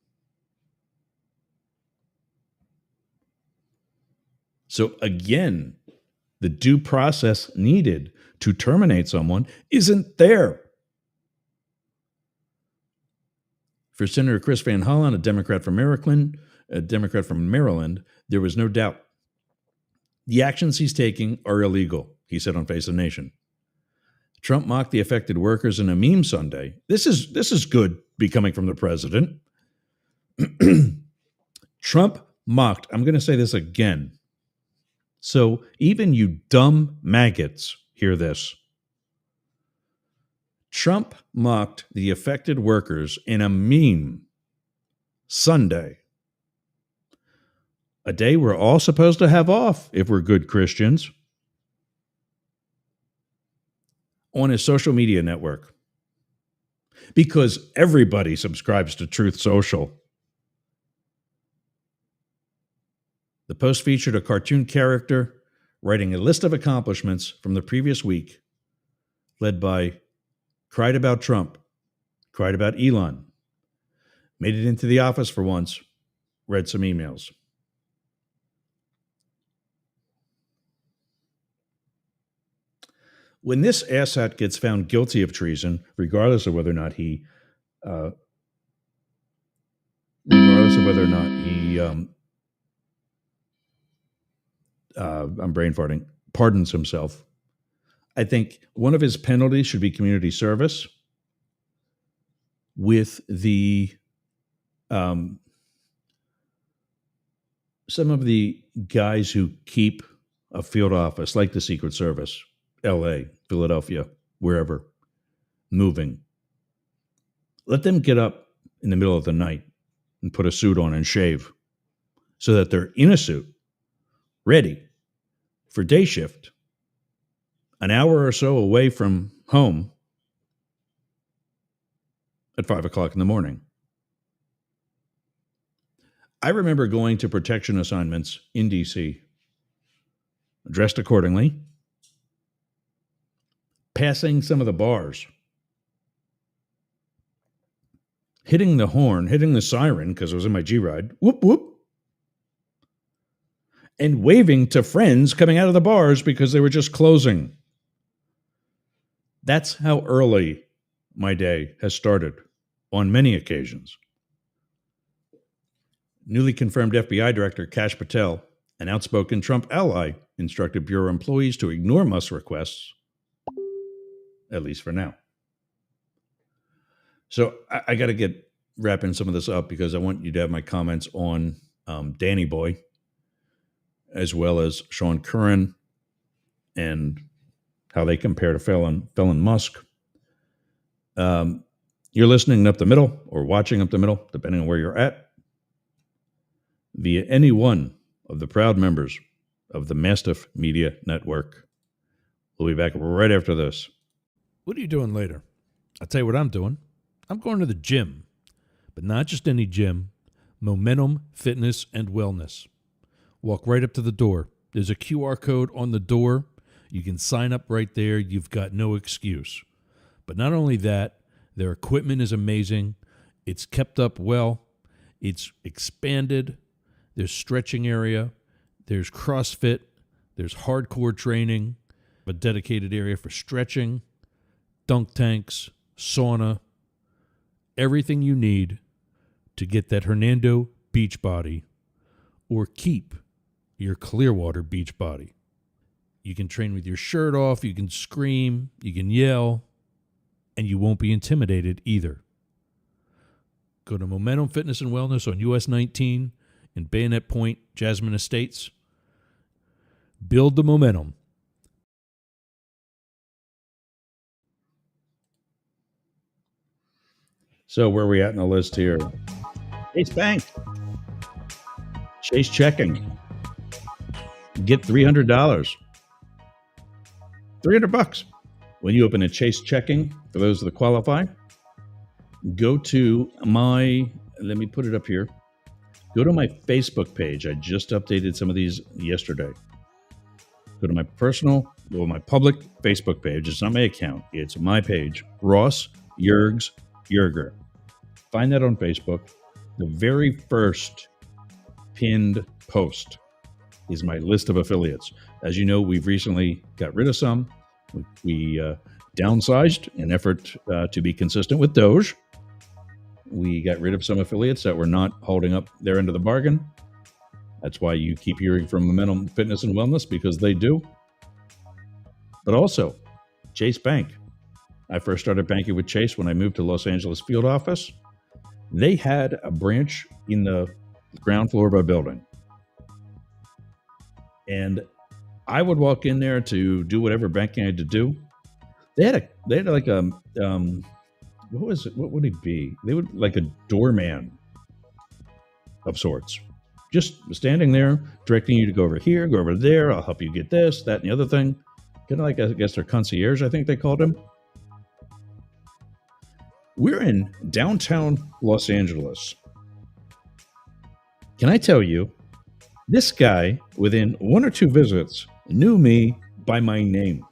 So again, the due process needed to terminate someone isn't there. For Senator Chris Van Hollen, a Democrat from Maryland, there was no doubt. The actions he's taking are illegal, he said on Face the Nation. Trump mocked the affected workers in a meme Sunday. This is good coming from the president. Trump mocked, I'm going to say this again. So even you dumb maggots hear this. Trump mocked the affected workers in a meme Sunday. A day we're all supposed to have off if we're good Christians. On his social media network. Because everybody subscribes to Truth Social. The post featured a cartoon character writing a list of accomplishments from the previous week, led by cried about Trump, cried about Elon, made it into the office for once, read some emails. When this asshat gets found guilty of treason, regardless of whether or not he I'm brain farting, pardons himself, I think one of his penalties should be community service with the some of the guys who keep a field office like the Secret Service, LA, Philadelphia, wherever, moving. Let them get up in the middle of the night and put a suit on and shave so that they're in a suit, ready for day shift, an hour or so away from home at 5 o'clock in the morning. I remember going to protection assignments in DC, dressed accordingly, passing some of the bars, hitting the horn, hitting the siren because I was in my G-Ride, whoop, whoop, and waving to friends coming out of the bars because they were just closing. That's how early my day has started on many occasions. Newly confirmed FBI Director Krash Patel, an outspoken Trump ally, instructed Bureau employees to ignore Musk's requests, at least for now. So I got to get wrapping some of this up because I want you to have my comments on Dannie Boy, as well as Sean Curran and how they compare to Felon Musk. You're listening up the middle or watching up the middle, depending on where you're at, via any one of the proud members of the Mastiff Media Network. We'll be back right after this. What are you doing later? I'll tell you what I'm doing. I'm going to the gym, but not just any gym. Momentum Fitness and Wellness. Walk right up to the door. There's a QR code on the door. You can sign up right there. You've got no excuse. But not only that, their equipment is amazing. It's kept up well. It's expanded. There's stretching area. There's CrossFit. There's hardcore training. A dedicated area for stretching, dunk tanks, sauna, everything you need to get that Hernando beach body or keep your Clearwater beach body. You can train with your shirt off, you can scream, you can yell, and you won't be intimidated either. Go to Momentum Fitness and Wellness on US 19 in Bayonet Point, Jasmine Estates. Build the momentum. So where are we at in the list here? Chase Bank. Chase Checking. Get $300. $300 when you open a Chase Checking. For those that qualify, go to let me put it up here. Go to my Facebook page. I just updated some of these yesterday. Go to my my public Facebook page. It's not my account. It's my page. Ross Yerger. Find that on Facebook. The very first pinned post is my list of affiliates. As you know, we've recently got rid of some. We downsized in effort to be consistent with Doge. We got rid of some affiliates that were not holding up their end of the bargain. That's why you keep hearing from Momentum Fitness and Wellness, because they do. But also, Chase Bank. I first started banking with Chase when I moved to Los Angeles field office. They had a branch in the ground floor of our building. And I would walk in there to do whatever banking I had to do. They had like a what was it? What would he be? They would like a doorman of sorts. Just standing there, directing you to go over here, go over there. I'll help you get this, that, and the other thing. Kind of like, I guess, their concierge, I think they called him. We're in downtown Los Angeles. Can I tell you, this guy, within one or two visits, knew me by my name.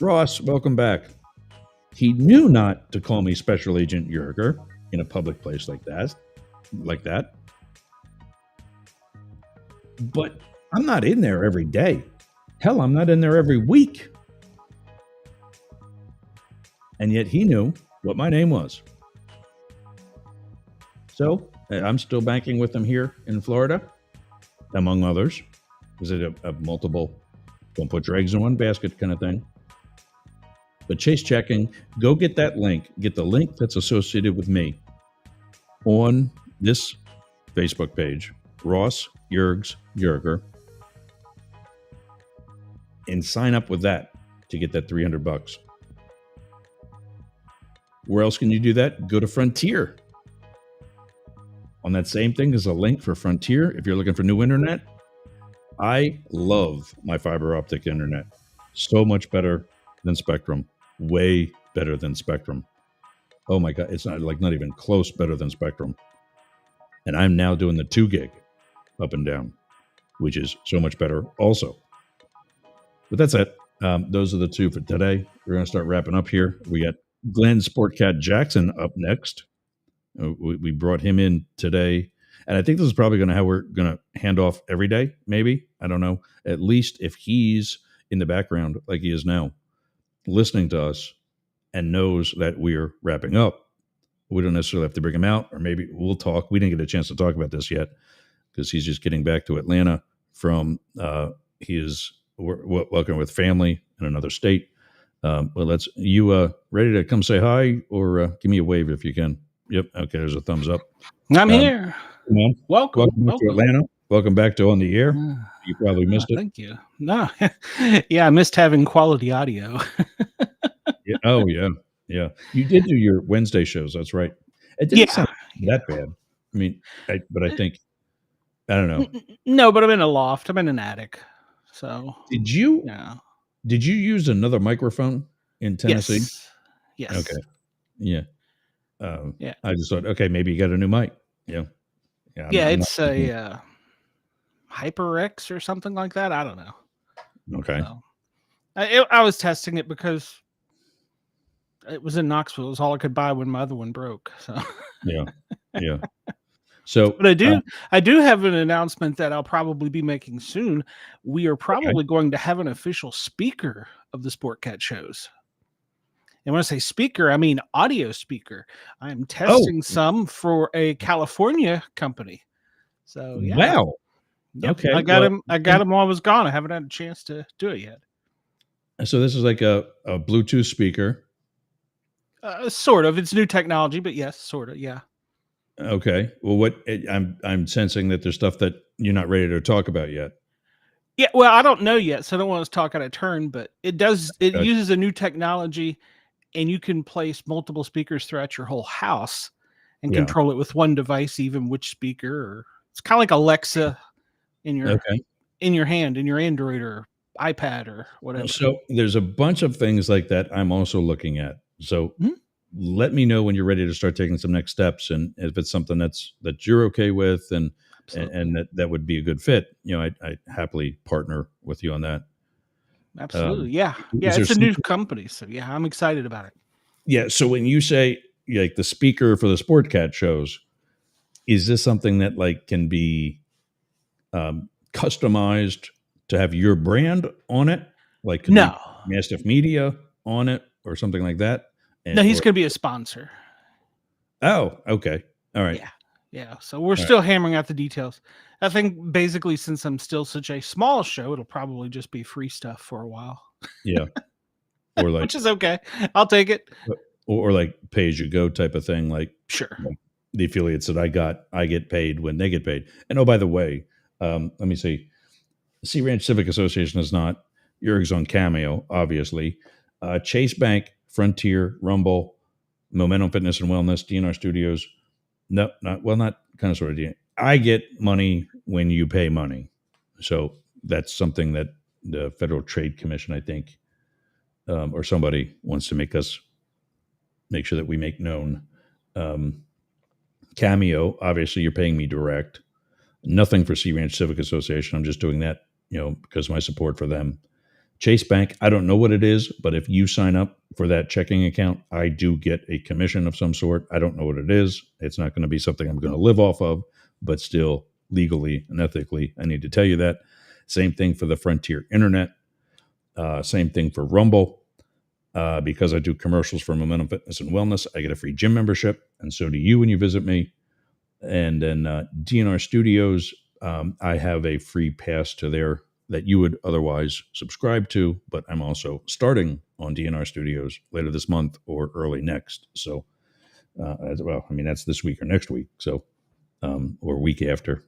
Ross, welcome back. He knew not to call me Special Agent Yerger in a public place like that. But I'm not in there every day. Hell, I'm not in there every week. And yet he knew what my name was. So I'm still banking with them here in Florida, among others, because they have multiple, don't put your eggs in one basket kind of thing. But Chase Checking, go get that link. Get the link that's associated with me on this Facebook page, Ross Yerger, and sign up with that to get that $300. Where else can you do that? Go to Frontier. On that same thing is a link for Frontier. If you're looking for new internet, I love my fiber optic internet. So much better than Spectrum. Way better than Spectrum. Oh my God, it's not even close better than Spectrum. And I'm now doing the 2 gig up and down, which is so much better also. But that's it. Those are the two for today. We're going to start wrapping up here. We got Glenn Sportcat Jackson up next. We brought him in today. And I think this is probably going to how we're going to hand off every day, maybe. I don't know. At least if he's in the background like he is now, listening to us and knows that we're wrapping up. We don't necessarily have to bring him out, or maybe we'll talk. We didn't get a chance to talk about this yet because he's just getting back to Atlanta from his working with family in another state. But you ready to come say hi, or give me a wave if you can. Yep. Okay. There's a thumbs up. I'm here. Welcome back to Atlanta. Welcome back to On the Air. You probably missed it. Thank you. No. Yeah, I missed having quality audio. Yeah. Oh yeah, yeah. You did do your Wednesday shows. That's right. It didn't Yeah. sound that bad. I mean, but I think I don't know. No, but I'm in a loft. I'm in an attic. So, Did you yeah. did you use another microphone in Tennessee? Yes. Yes. Okay. Yeah. Yeah. I just thought, okay, maybe you got a new mic. Yeah. Yeah. Yeah, I'm not it's a HyperX or something like that. I don't know. okay. So, I was testing it because it was in Knoxville. It was all I could buy when my other one broke. So, Yeah. Yeah. So, but I do have an announcement that I'll probably be making soon. We are probably going to have an official speaker of the Sportcat shows. And when I say speaker, I mean audio speaker. I'm testing some for a California company. So yeah, wow. yep. Okay. I got him. I got him while I was gone. I haven't had a chance to do it yet. So this is like a Bluetooth speaker. Sort of. It's new technology, but yes, sort of. Yeah. Okay. Well, I'm sensing that there's stuff that you're not ready to talk about yet. Yeah. Well, I don't know yet, so I don't want to talk out of turn. But it does. It Okay. uses a new technology, and you can place multiple speakers throughout your whole house and Yeah. control it with one device, even which speaker. Or it's kind of like Alexa in your hand, in your Android or iPad or whatever. So there's a bunch of things like that I'm also looking at. So let me know when you're ready to start taking some next steps, and if it's something that you're okay with, and that would be a good fit. I happily partner with you on that. Absolutely. Yeah. is It's there a new company. So yeah, I'm excited about it. Yeah. So when you say like the speaker for the Sportcat shows, is this something that like can be customized to have your brand on it? Like could No. be Mastiff Media on it or something like that? No, he's going to be a sponsor. Oh, okay. All right. Yeah. Yeah. So we're still hammering out the details. I think basically since I'm still such a small show, it'll probably just be free stuff for a while. Yeah. Or like which is okay. I'll take it. Or like pay as you go type of thing. Like sure. Like the affiliates that I get paid when they get paid. And oh, by the way, let me see. Sea Ranch Civic Association is not. Jurg's on Cameo, obviously. Chase Bank, Frontier, Rumble, Momentum Fitness and Wellness, DNR Studios. No, not kind of sort of. I get money when you pay money. So that's something that the Federal Trade Commission, I think, or somebody wants to make sure that we make known. Cameo, obviously, you're paying me direct. Nothing for Sea Ranch Civic Association. I'm just doing that, because of my support for them. Chase Bank, I don't know what it is, but if you sign up for that checking account, I do get a commission of some sort. I don't know what it is. It's not going to be something I'm going to live off of, but still legally and ethically, I need to tell you that. Same thing for the Frontier Internet. Same thing for Rumble. Because I do commercials for Momentum Fitness and Wellness, I get a free gym membership, and so do you when you visit me. And then DNR Studios, I have a free pass to there that you would otherwise subscribe to, but I'm also starting on DNR Studios later this month or early next. So, that's this week or next week. So, or week after.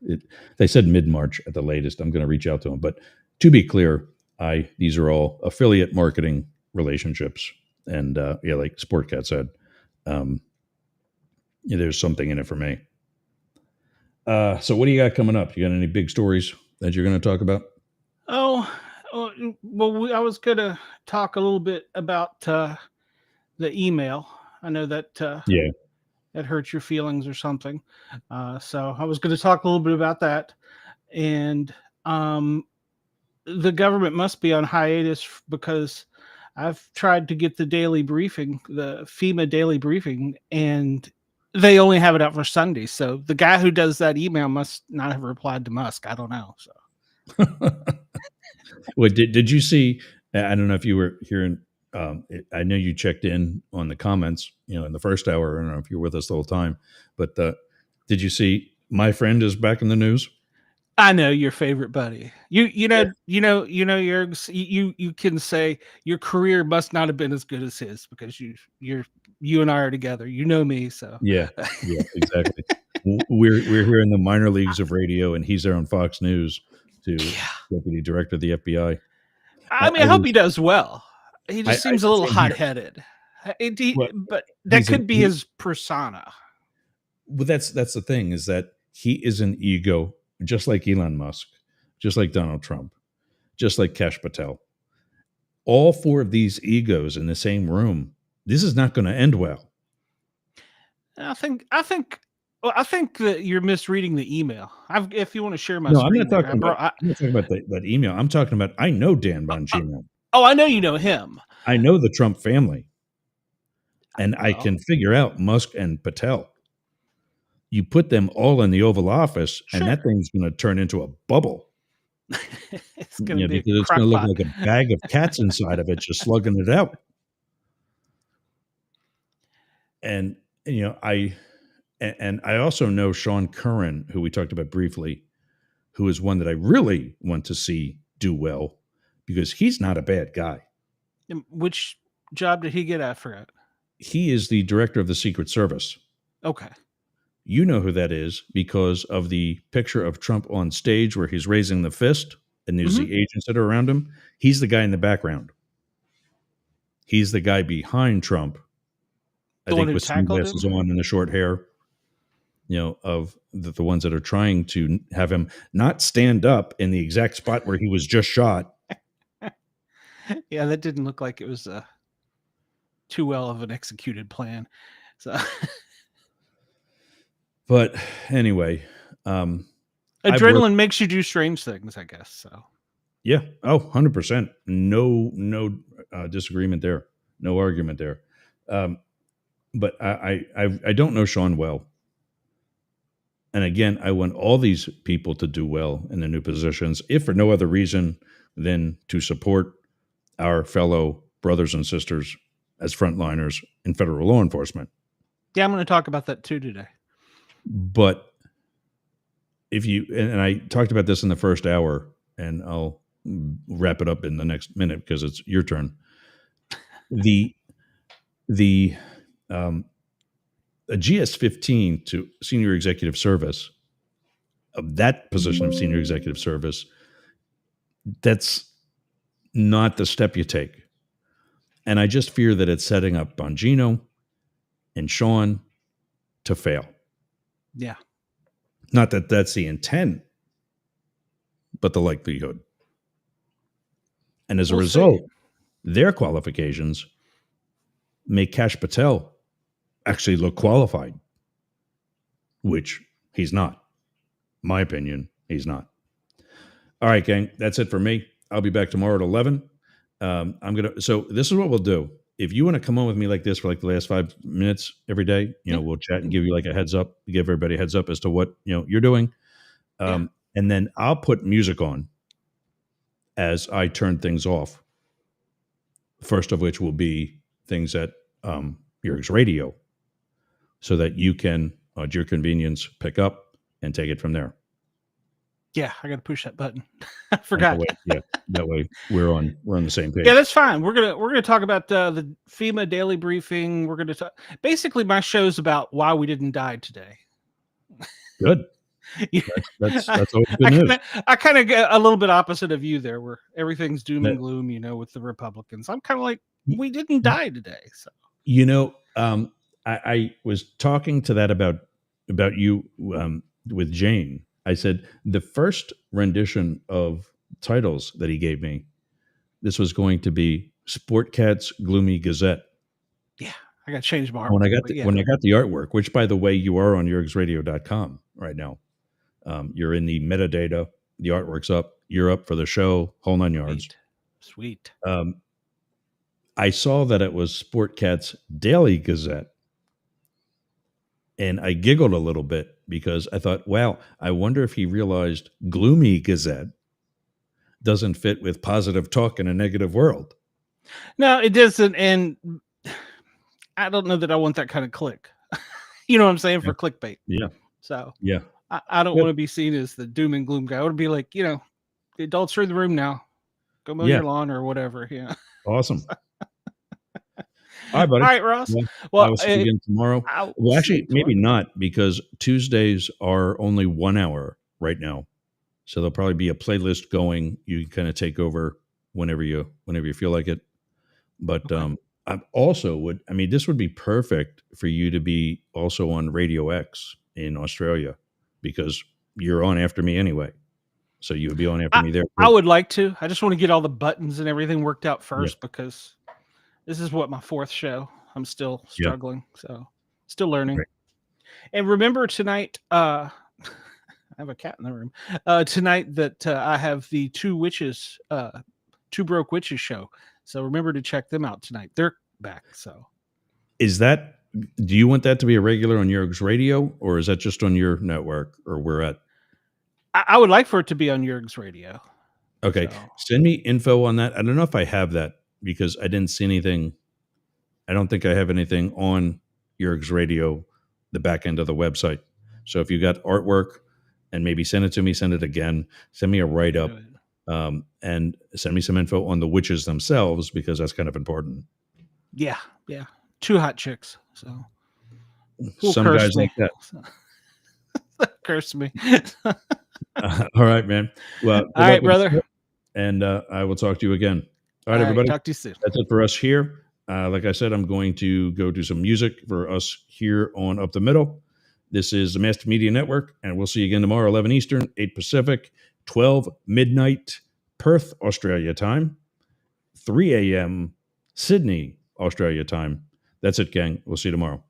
They said mid-March at the latest. I'm going to reach out to them. But to be clear, these are all affiliate marketing relationships. And like Sportcat said, there's something in it for me. So what do you got coming up? You got any big stories that you're going to talk about? Well, I was going to talk a little bit about the email. I know that that hurt your feelings or something. So I was going to talk a little bit about that. And the government must be on hiatus because I've tried to get the daily briefing, the FEMA daily briefing, and they only have it out for Sunday. So the guy who does that email must not have replied to Musk. I don't know. So. Well, did you see? I don't know if you were hearing. I know you checked in on the comments, in the first hour. I don't know if you were with us the whole time, but did you see? My friend is back in the news. I know your favorite buddy. You can say your career must not have been as good as his because you and I are together. You know me, so yeah, exactly. We're here in the minor leagues of radio, and he's there on Fox News to deputy director of the FBI. I hope he does well. He just seems a little hot-headed. Well, but that he's could be his persona. Well, that's the thing, is that he is an ego, just like Elon Musk, just like Donald Trump, just like Kash Patel. All four of these egos in the same room. This is not going to end well. I think that you're misreading the email. If you want to share my No, I'm screen, not talking about. I'm not talking about that email. I'm talking about. I know Dan Bongino. I know you know him. I know the Trump family, and I Well. can figure out Musk and Patel. You put them all in the Oval Office, and that thing's going to turn into a bubble. It's going to be because it's going to look like a bag of cats inside of it, just slugging it out. And I also know Sean Curran, who we talked about briefly, who is one that I really want to see do well, because he's not a bad guy. Which job did he get at for it? He is the director of the Secret Service. Okay. You know who that is because of the picture of Trump on stage where he's raising the fist and there's the agents that are around him. He's the guy in the background. He's the guy behind Trump. I think with sunglasses on and the short hair, of the ones that are trying to have him not stand up in the exact spot where he was just shot. Yeah, that didn't look like it was too well of an executed plan. So, but anyway, adrenaline makes you do strange things, I guess. So, yeah, 100%. No disagreement there. No argument there. But I don't know Sean well. And again, I want all these people to do well in the new positions, if for no other reason than to support our fellow brothers and sisters as frontliners in federal law enforcement. Yeah, I'm going to talk about that too today. But if you, and I talked about this in the first hour, and I'll wrap it up in the next minute because it's your turn. A GS-15 to senior executive service, of that position of senior executive service, that's not the step you take. And I just fear that it's setting up Bongino and Sean to fail. Yeah. Not that that's the intent, but the likelihood. And as a result, their qualifications make Kash Patel actually look qualified, which he's not. My opinion, he's not. All right, gang, that's it for me. I'll be back tomorrow at 11. So this is what we'll do. If you want to come on with me like this for like the last 5 minutes every day, we'll chat and give you like a heads up, give everybody a heads up as to what, you're doing. And then I'll put music on as I turn things off. First of which will be things at Yerg's Radio, so that you can, at your convenience, pick up and take it from there. Yeah, I got to push that button. I forgot. That way we're on the same page. Yeah, that's fine. We're gonna talk about the FEMA daily briefing. We're gonna talk. Basically, my show's about why we didn't die today. Good. That's always good news. I kind of get a little bit opposite of you there, where everything's doom and gloom, with the Republicans. I'm kind of like, we didn't die today. So I was talking to that about you with Jane. I said the first rendition of titles that he gave me, this was going to be Sport Cat's Gloomy Gazette. Yeah, I got to change my artwork. When I got the artwork, which by the way, you are on yergsradio.com right now. You're in the metadata. The artwork's up. You're up for the show. Whole 9 yards. Sweet. I saw that it was Sport Cat's Daily Gazette. And I giggled a little bit because I thought, wow, I wonder if he realized Gloomy Gazette doesn't fit with positive talk in a negative world. No, it doesn't. And I don't know that I want that kind of click. You know what I'm saying? For clickbait. Yeah. So yeah, I don't want to be seen as the doom and gloom guy. I want to be like, the adults are in the room now. Go mow your lawn or whatever. Yeah. Awesome. All right, buddy. All right, Ross. Well, I will see you again tomorrow. Well, actually, maybe not, because Tuesdays are only 1 hour right now. So there'll probably be a playlist going. You can kind of take over whenever you feel like it. But I also would. I mean, this would be perfect for you to be also on Radio X in Australia, because you're on after me anyway. So you would be on after me there. I would like to. I just want to get all the buttons and everything worked out Yeah. first, because this is my fourth show. I'm still Yeah. struggling, so still learning. Right. And remember tonight, I have a cat in the room. Tonight that I have the Two Broke Witches show. So remember to check them out tonight. They're back. So Is that? Do you want that to be a regular on Yerg's Radio, or is that just on your network, or where at? I would like for it to be on Yerg's Radio. Okay, So. send me info on that. I don't know if I have that, because I didn't see anything. I don't think I have anything on Yerg's Radio, the back end of the website. So if you got artwork, and maybe send it to me, send it again, send me a write up, and send me some info on the witches themselves, because that's kind of important. Yeah. Two hot chicks. So some guys like that. Curse me. All right, man. Well, all right, brother. And I will talk to you again. All right, everybody. Talk to you soon. That's it for us here. Like I said, I'm going to go do some music for us here on Up the Middle. This is the Master Media Network, and we'll see you again tomorrow, 11 Eastern, 8 Pacific, 12 midnight Perth, Australia time, 3 a.m. Sydney, Australia time. That's it, gang. We'll see you tomorrow.